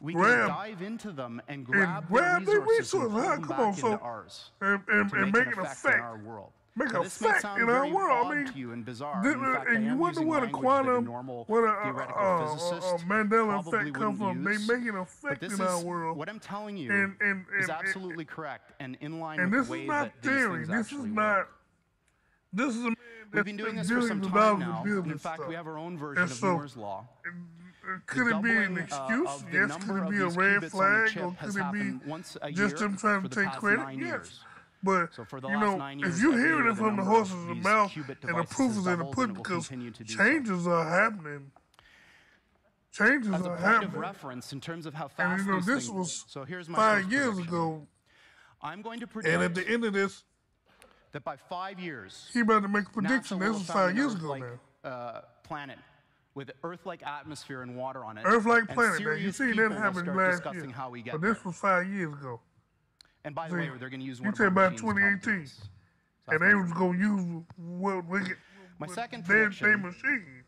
we can grab dive into them and grab grab their their resources and resources. pull Huh? them Come back on, so- into ours and to make make an an effect effect. in our world. Make Now, a this may effect sound in our very world. I odd mean, to you and bizarre. this- In fact, I and you am wonder using where the language that a quantum, normal where theoretical physicist Mandela probably effect come wouldn't from. They use. make an But effect this in is our world. what I'm telling you And is absolutely correct and in line and with this the way is not that these theory. things This is actually not. work. This is a man We've that's been doing spent this for some billions of time dollars now. to build And in this fact, stuff. we have our own version And of so, Moore's Law. Could it be an doubling, excuse? of the Yes. number Could it of be a these red qubits on the flag, chip or has could it be happened once a just year them trying for to the take past credit? 9 Yes. years. But So for the you last know, 9 if years, you're every hearing year it the from the number of horse's these mouth qubit and the devices proof has is in the doubled, and pudding, it will because continue to do so. changes are happening. changes as a are point of happening. reference in terms of how And fast you know, these this things. was So here's my 5 first years prediction. ago. I'm going to predict And at the end of this, that by 5 years, he about to make a prediction. NASA This will was have found 5 years an ago Earth-like now. planet with Earth-like atmosphere and water on it. Earth-like and planet. Now, you serious see people that will happened start last discussing year. how we get But this there. was 5 years ago. And by the See, way, they're going to use you one of said our about machines called 2018. Venus. So And that's they my was first going to use what we get. My second Their prediction machine.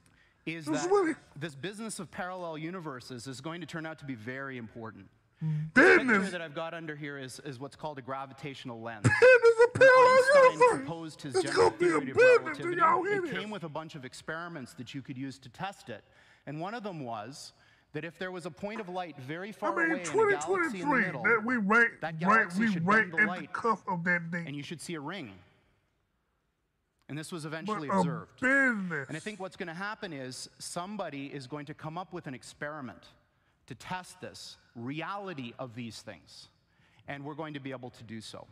is This is that what it- this business of parallel universes is going to turn out to be very important. The picture Business. that I've got under here is what's called a gravitational lens. Business of When parallel Einstein universe. proposed his It's general gonna be a theory of business. Do relativity, y'all hear it this? came with a bunch of experiments that you could use to test it. And one of them was that if there was a point of light very I far mean, away in a galaxy in the 2023. middle, That we right, that right, galaxy we should right bend the at the light, cuff of that date. and you should see a ring. And this was But eventually a observed. business. And I think what's going to happen is somebody is going to come up with an experiment to test this reality of these things. And we're going to be able to do so.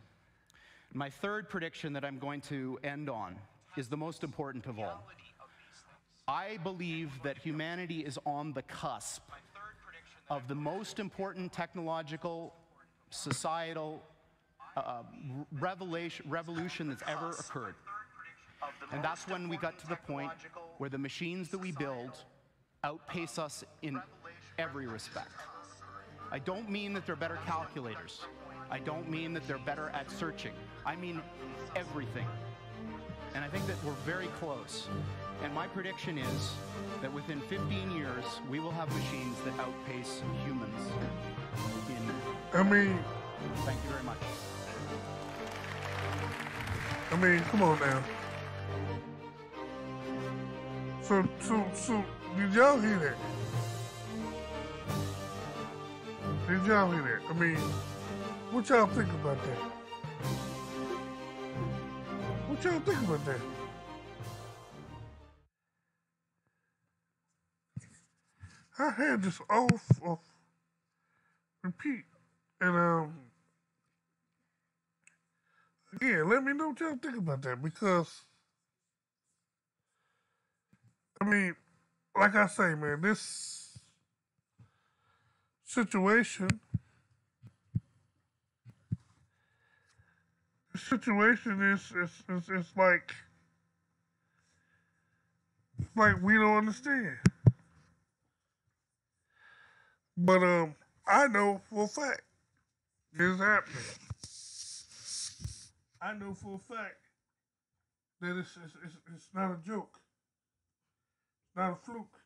My third prediction that I'm going to end on is the most important of all. I believe that humanity is on the cusp of the most important technological, societal revolution that's ever occurred. And that's when we got to the point where the machines that we build outpace us in every respect. I don't mean that they're better calculators. I don't mean that they're better at searching. I mean everything. And I think that we're very close. And my prediction is that within 15 years, we will have machines that outpace humans in... I mean... Thank you very much. I mean, come on now. So, did y'all hear that? Did y'all hear that? I mean, what y'all think about that? What y'all think about that? I had this off of repeat, and again, let me know what y'all think about that, because I mean, like I say, man, this situation is like we don't understand. But I know for a fact it's happening. I know for a fact that it's not a joke. It's not a fluke.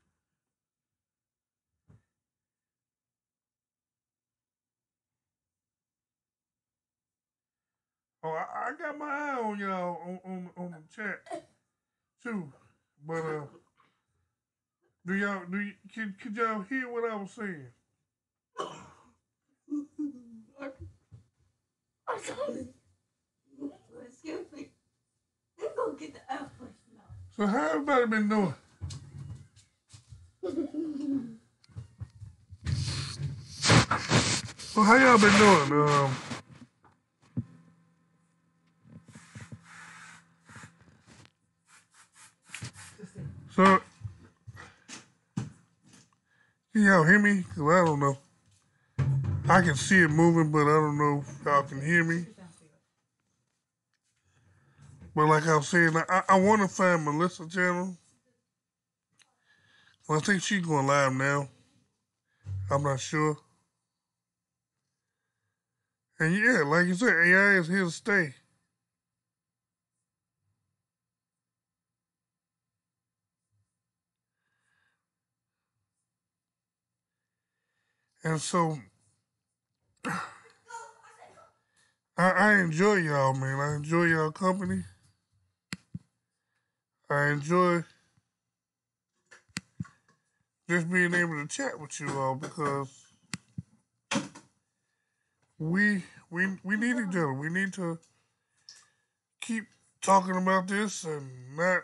Oh, I got my eye on y'all on the chat too, but could y'all hear what I was saying? I'm sorry. Excuse me. Let's go get the apple now. So how everybody been doing? So how y'all been doing? So can y'all hear me? Cause I don't know. I can see it moving, but I don't know if y'all can hear me. But like I was saying, I want to find Melissa's channel. Well, I think she's going live now. I'm not sure. And yeah, like you said, AI is here to stay. And so, I enjoy y'all, man. I enjoy y'all company. I enjoy just being able to chat with you all, because we need each other. We need to keep talking about this and not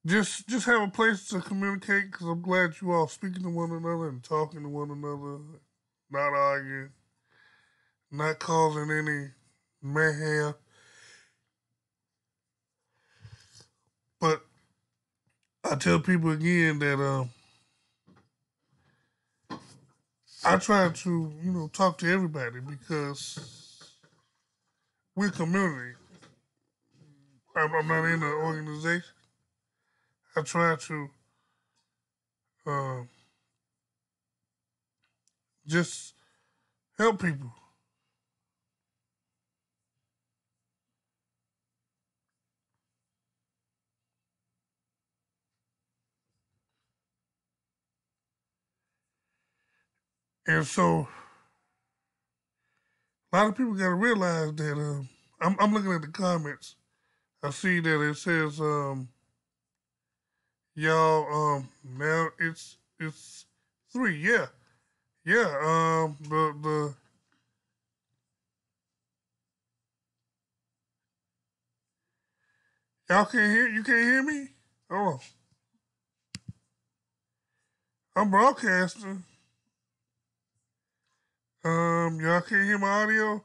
just have a place to communicate, because I'm glad you all speaking to one another and talking to one another, not arguing, not causing any mayhem. But I tell people again that I try to, talk to everybody because we're a community. I'm not in an organization. I try to uh, just help people. And so a lot of people got to realize that I'm looking at the comments. I see that it says, y'all, now it's 3. Yeah. Yeah. The y'all can't hear, you can't hear me? Oh, I'm broadcasting. Y'all can't hear my audio?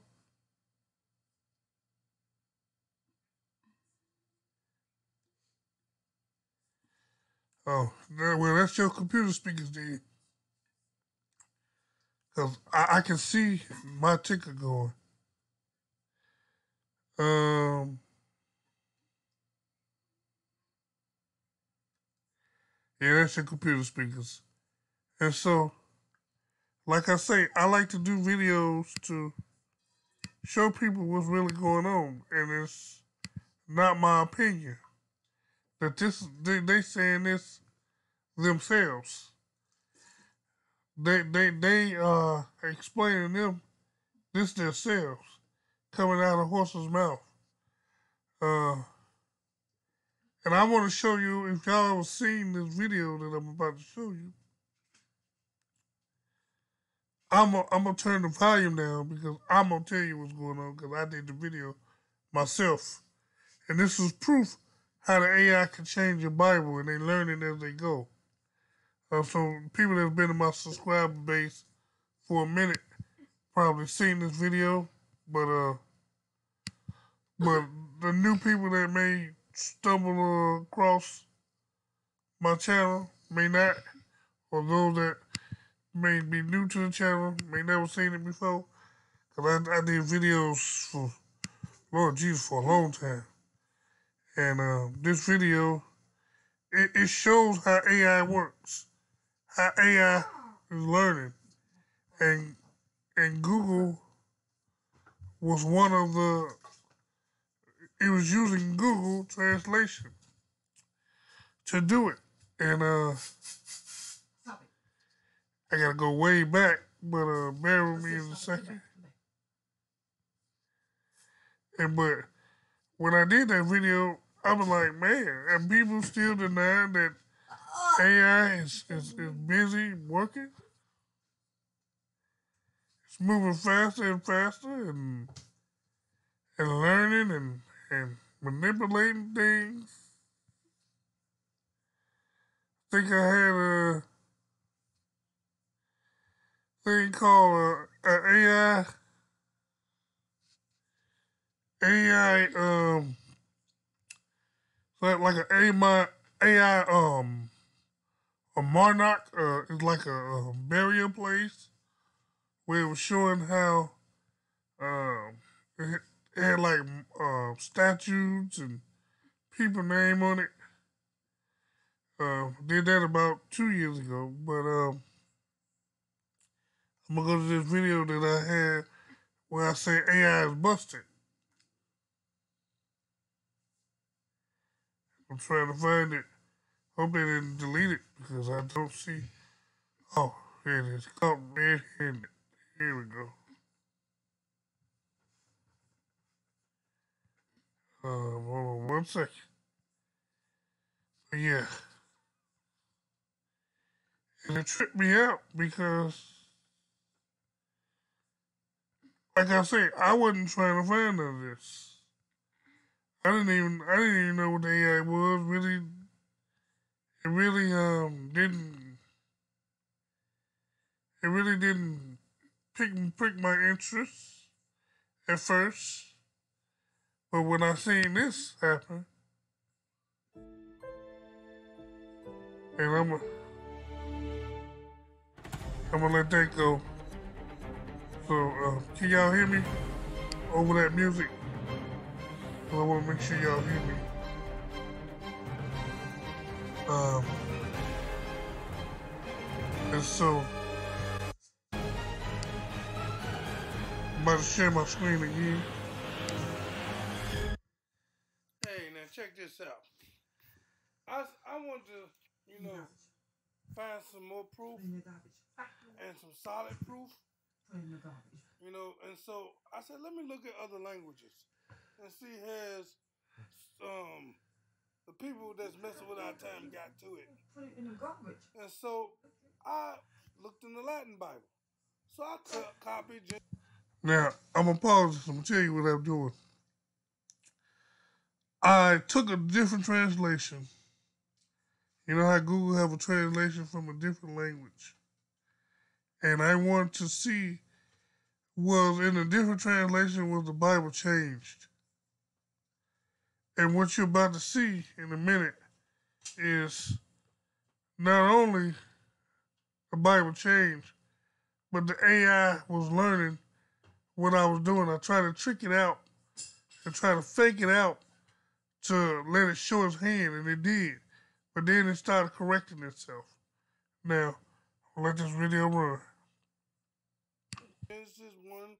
Oh, well, that's your computer speakers then. Because I can see my ticker going. Um, yeah, that's your computer speakers. And so, like I say, I like to do videos to show people what's really going on. And it's not my opinion. That they saying this themselves. They explaining them this themselves, coming out of horse's mouth. Uh, and I want to show you, if y'all ever seen this video that I'm about to show you, I'm gonna turn the volume down because I'm gonna tell you what's going on because I did the video myself, and this is proof how the AI can change your Bible and they learn it as they go. So people that have been in my subscriber base for a minute probably seen this video, but the new people that may stumble across my channel may not, or those that may be new to the channel may never seen it before. Cause I did videos for Lord Jesus for a long time, and this video it shows how AI works, how AI is learning, and Google was one of the. It was using Google Translation to do it, and I gotta go way back, but bear with me in a second. And but when I did that video, I was like, man, and people still denying that AI is busy working. It's moving faster and faster and learning and manipulating things. I think I had a thing called AI like an AI a monarch is like a burial place where it was showing how it had like statues and people name on it. Did that about 2 years ago, but I'm gonna go to this video that I had where I say AI is busted. I'm trying to find it. Hope they didn't delete it because I don't see. Oh, here it is. Caught red-handed. Here we go. Hold on 1 second. But yeah, and it tripped me out because, like I say, I wasn't trying to find none of this. I didn't even know what the AI was. Really, it really didn't. It really didn't pick my interest. at first, but when I seen this happen, and I'm gonna let that go. So, can y'all hear me over that music? I want to make sure y'all hear me. And so, I'm about to share my screen again. Hey, now check this out. I want to, find some more proof and some solid proof. And so I said, let me look at other languages and see has the people that's messing with our time got to it. And so I looked in the Latin Bible. So I copied. Now, I'm going to pause this. I'm going to tell you what I'm doing. I took a different translation. You know how Google have a translation from a different language? And I wanted to see, was in a different translation, was the Bible changed? And what you're about to see in a minute is not only the Bible changed, but the AI was learning what I was doing. I tried to trick it out and try to fake it out to let it show its hand, and it did. But then it started correcting itself. Now, I'll let this video run. Genesis 1,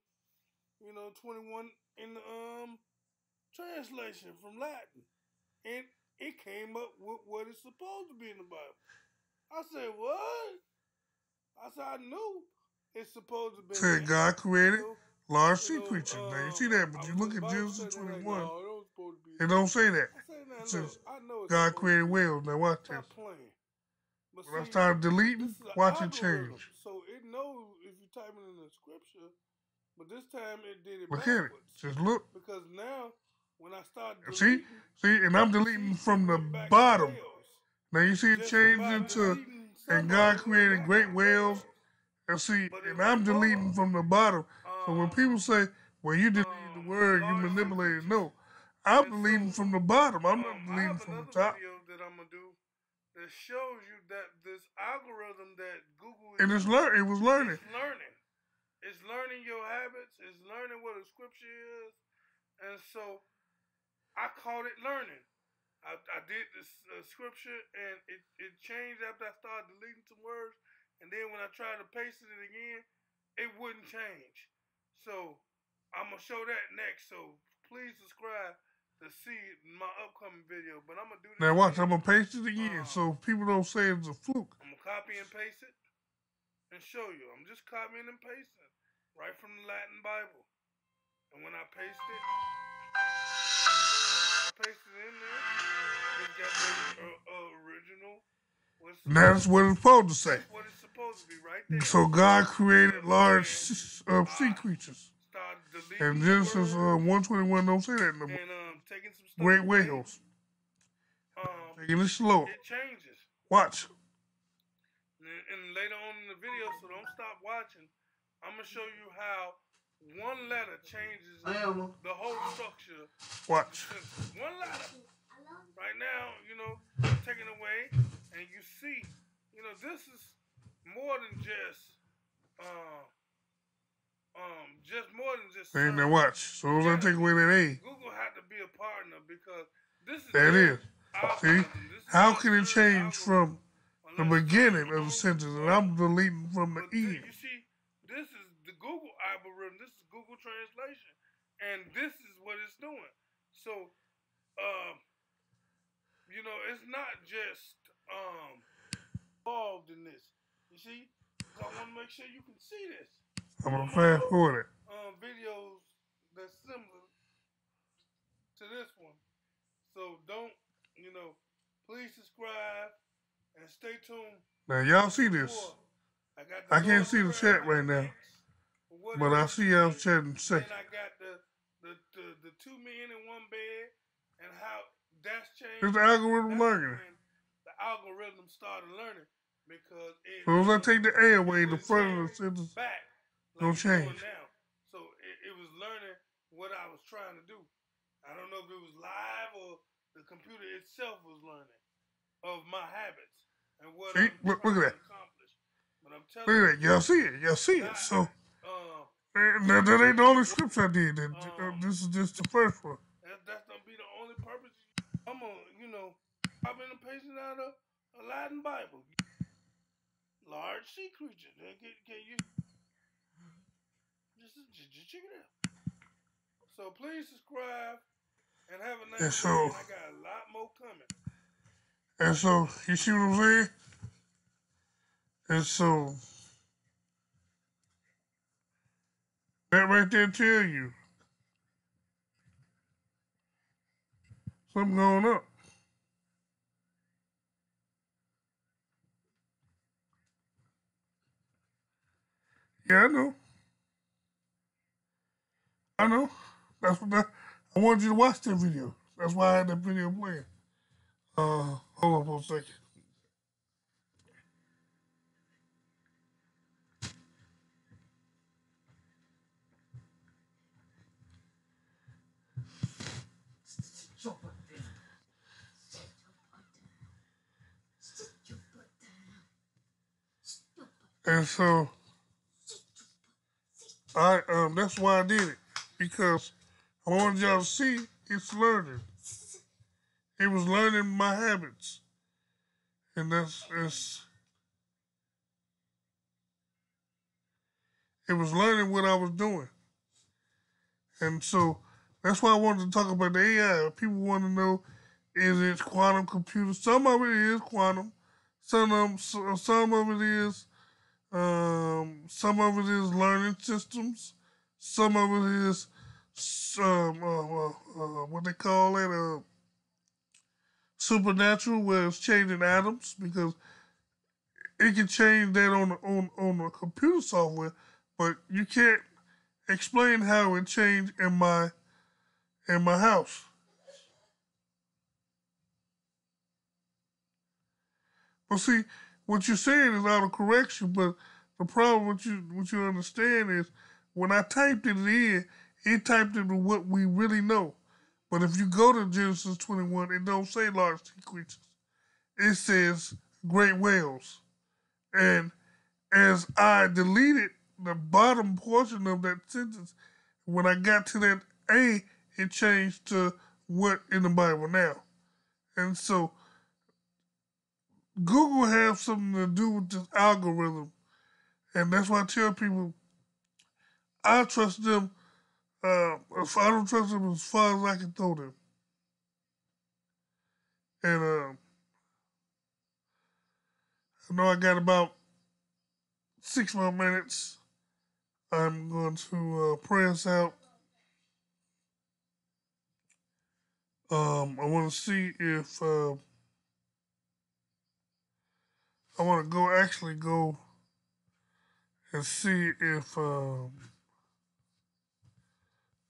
21 in the translation from Latin. And it came up with what it's supposed to be in the Bible. I said, what? I said, I knew it's supposed to be. Said God created large sea creatures. Now you see that, but you look at Genesis 21, like, it don't say that. I said, now, It says look, I know it's God created whales. Now watch this. But When I see, started deleting, watch it algorithm, change. so it knows if you type it in the scripture, but this time it did it Look backwards. at it. Just look. Because now, when I start deleting... See, and I'm deleting from the back bottom. whales. Now you see it changed into, and God created great whales. And see, and I'm deleting from the bottom. So when people say, well, you deleted the word, you manipulated, no. I'm deleting from the bottom. I'm not deleting from the top. Video that I'm going to do that shows you that this algorithm that Google is and it was learning. It's learning. It's learning your habits. It's learning what a scripture is. And so I called it learning. I did this scripture, and it changed after I started deleting some words. And then when I tried to paste it again, it wouldn't change. So I'm going to show that next. So please subscribe to see my upcoming video. But I'm going to do this. Now watch, I'm going to paste it again so people don't say it's a fluke. I'm going to copy and paste it and show you. I'm just copying and pasting right from the Latin Bible. And when I paste it, in there, it's got the original. That's what it's supposed to say. That's what it's supposed to be right there. So God created large sea creatures. And Genesis 121 don't say that no more. Taking some stuff great whales. Taking it slow. It changes. Watch. And later on in the video, so don't stop watching, I'm going to show you how one letter changes the whole structure. Watch. One letter. Right now, taken away, and you see, this is more than just more than just. And now watch. So as I take away that A. Google had to be a partner because this is. That is. See, how can it change from the beginning of the sentence, and I'm deleting from the end? You see, this is the Google algorithm. This is Google translation, and this is what it's doing. So, it's not just involved in this. You see, I want to make sure you can see this. I'm gonna fast forward it. Videos that's similar to this one. So don't, please subscribe and stay tuned. Now y'all see this. I can't see the chat right now, but I see y'all chatting second. And I got the 2 million in one bed and how that's changed. It's the algorithm learning. The algorithm started learning because it. So as I take the A away, the front of the sentence back, don't change. Now. So it was learning trying to do. I don't know if it was live or the computer itself was learning of my habits and what See, I'm look trying at to that. accomplish. But I'm Look telling at you, that. Y'all see it. Y'all see it. not So uh, that ain't the only it, scripts I did. This is just the first one. that's gonna be the only purpose. I'm gonna, copying and pasting out a Latin Bible. Large sea creature. Can you just check it out? So please subscribe and have a And nice day. so And I got a lot more coming. you see what I'm saying? And so that right there tell you something going up. Yeah, I know. I know. That's what I wanted you to watch that video. That's why I had that video playing. Hold on for a second. And so that's why I did it. Because I wanted y'all to see it's learning. It was learning my habits. And it was learning what I was doing. And so that's why I wanted to talk about the AI. People want to know, is it quantum computer? Some of it is quantum. Some of it is learning systems. Some of it is what they call it, supernatural, where it's changing atoms, because it can change that on the computer software, but you can't explain how it changed in my house. But see, what you're saying is out of correction, but the problem what you understand is when I typed it in, it typed into what we really know. But if you go to Genesis 21, it don't say large sea creatures. It says great whales. And as I deleted the bottom portion of that sentence, when I got to that A, it changed to what in the Bible now. And so Google has something to do with this algorithm. And that's why I tell people I trust them. If I don't trust them as far as I can throw them. And I know I got about 6 more minutes. I'm going to pray us out. I want to see if I want to go and see if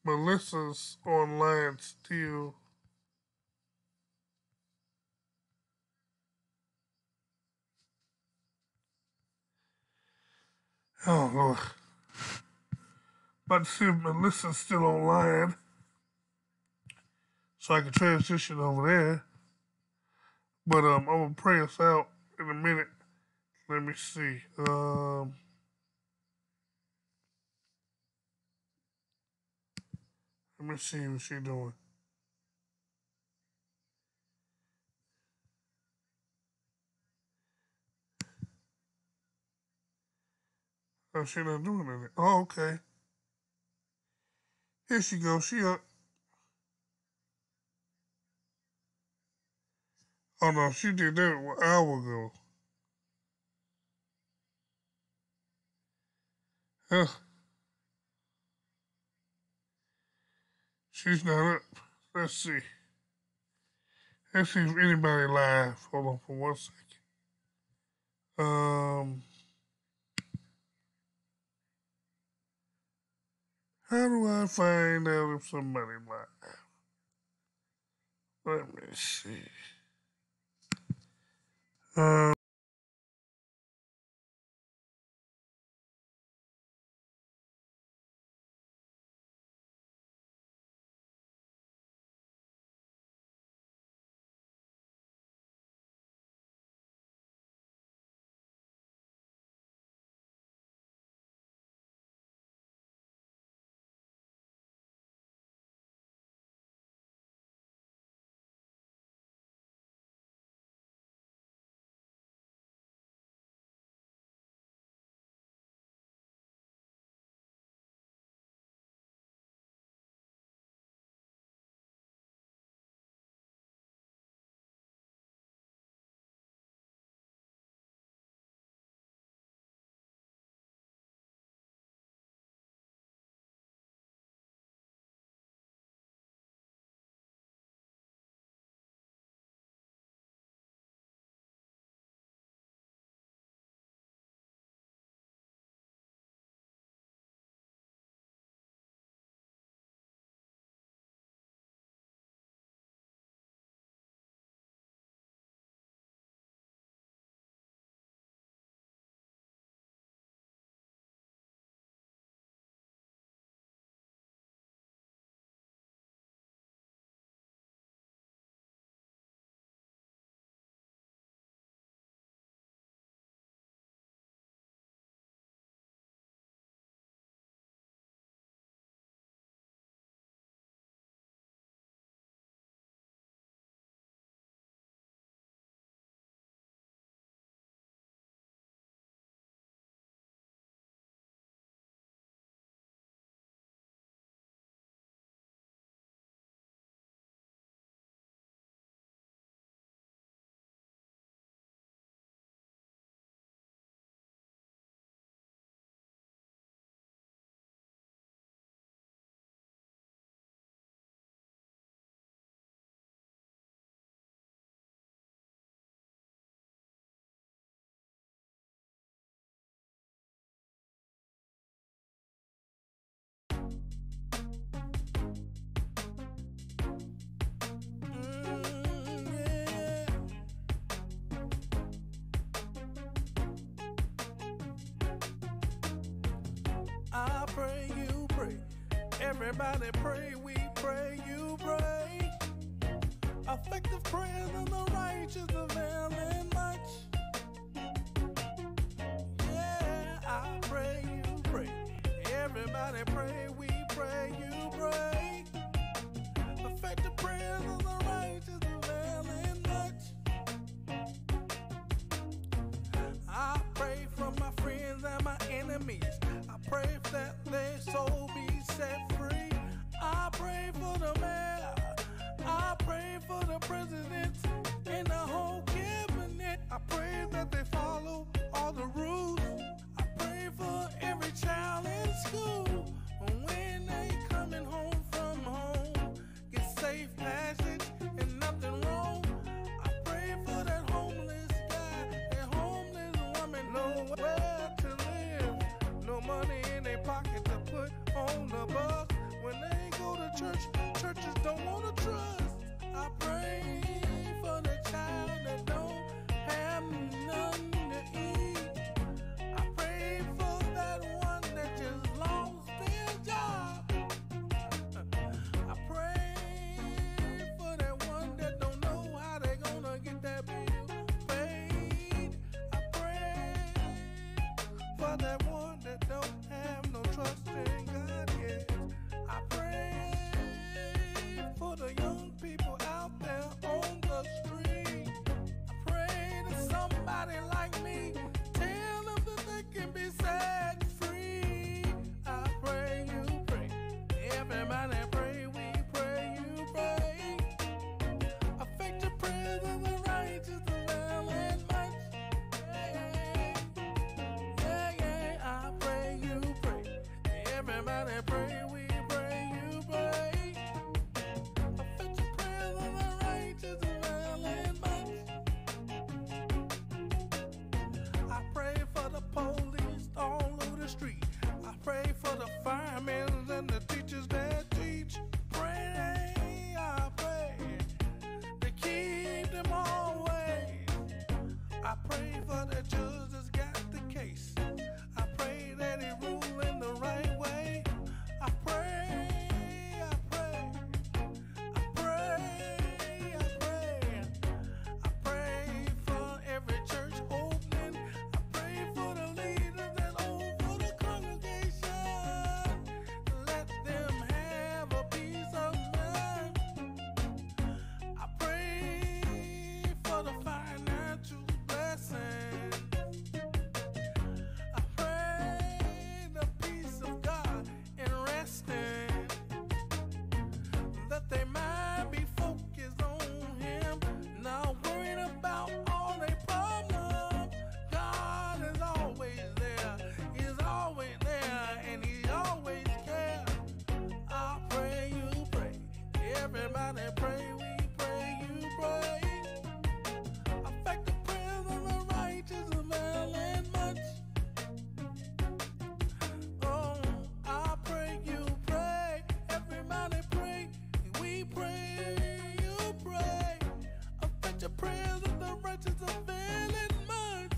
Melissa's online still. Oh Lord, about to see if Melissa's still online, so I can transition over there. But I'm gonna pray us out in a minute. Let me see. Let me see what she's doing. Oh, she not doing it. Oh, okay. Here she goes. She up. Oh no, she did that an hour ago. Huh. She's not up. Let's see. Let's see if anybody live. Hold on for 1 second. How do I find out if somebody live? Let me see. pray, you pray. Everybody pray, we pray, you pray. Effective prayers of the righteous availing much. Yeah, I pray, you pray. Everybody pray, we pray, you pray. Effective prayers of the righteous availing much. I pray for my friends and my enemies. I pray that their soul be set free. I pray for the mayor. I pray for the president and the whole cabinet. I pray that they follow all the rules. I pray for every child in school. When they coming home from home, get safe passage and nothing wrong. I pray for that homeless guy, that homeless woman, nowhere to live, no money in their pocket to put on the bus. When they go to church, churches don't want to trust. I pray for the child that don't have nothing to eat. I pray for that one that just lost their job. I pray for that one that don't know how they gonna get that bill paid. I pray for that one that don't have no trust in God yet. I pray for the young people out there on the street. I pray that somebody like me tell them that they can be set free. I pray, you pray. Everybody pray, we pray, you pray. Effective prayers of the righteous availing much. Yeah, yeah, I pray, you pray. Everybody pray, we pray, you pray. Effective prayers of the righteous availing much. I pray for the police all over the street. I pray for the firemen and the teachers that teach. Pray, I pray to keep them always. I pray for the judge that's got the case. I pray that he rule in the right way. I pray, I pray, I pray, I pray. I pray for every church opening. I pray for the leaders that over the congregation. Let them have a peace of mind. I pray for the financial blessing. I pray the peace of God and resting, that they might be focused on Him, not worried about all their problems. God is always there, He's always there, and He always cares. I pray, you pray, everybody pray, we pray, you pray. Effective prayers of the righteous availing much. Oh, I pray, you pray, everybody pray, we pray, you pray. Effective prayers of the righteous availing much.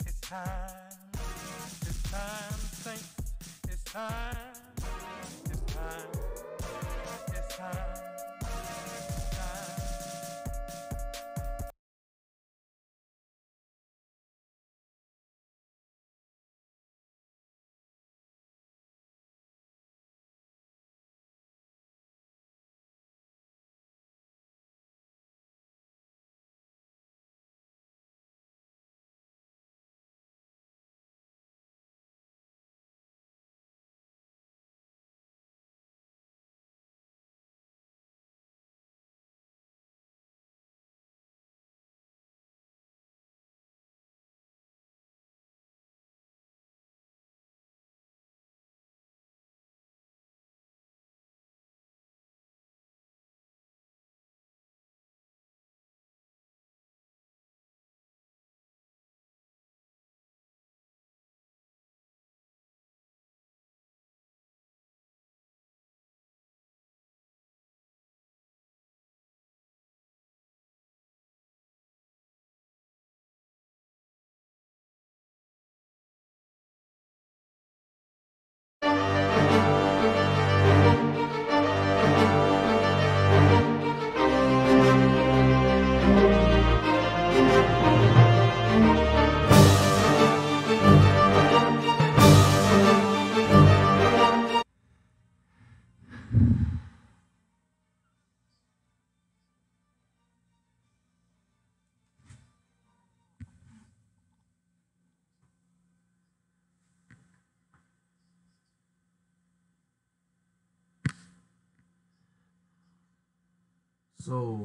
It's time, it's time, saints, it's time, it's time, it's time. So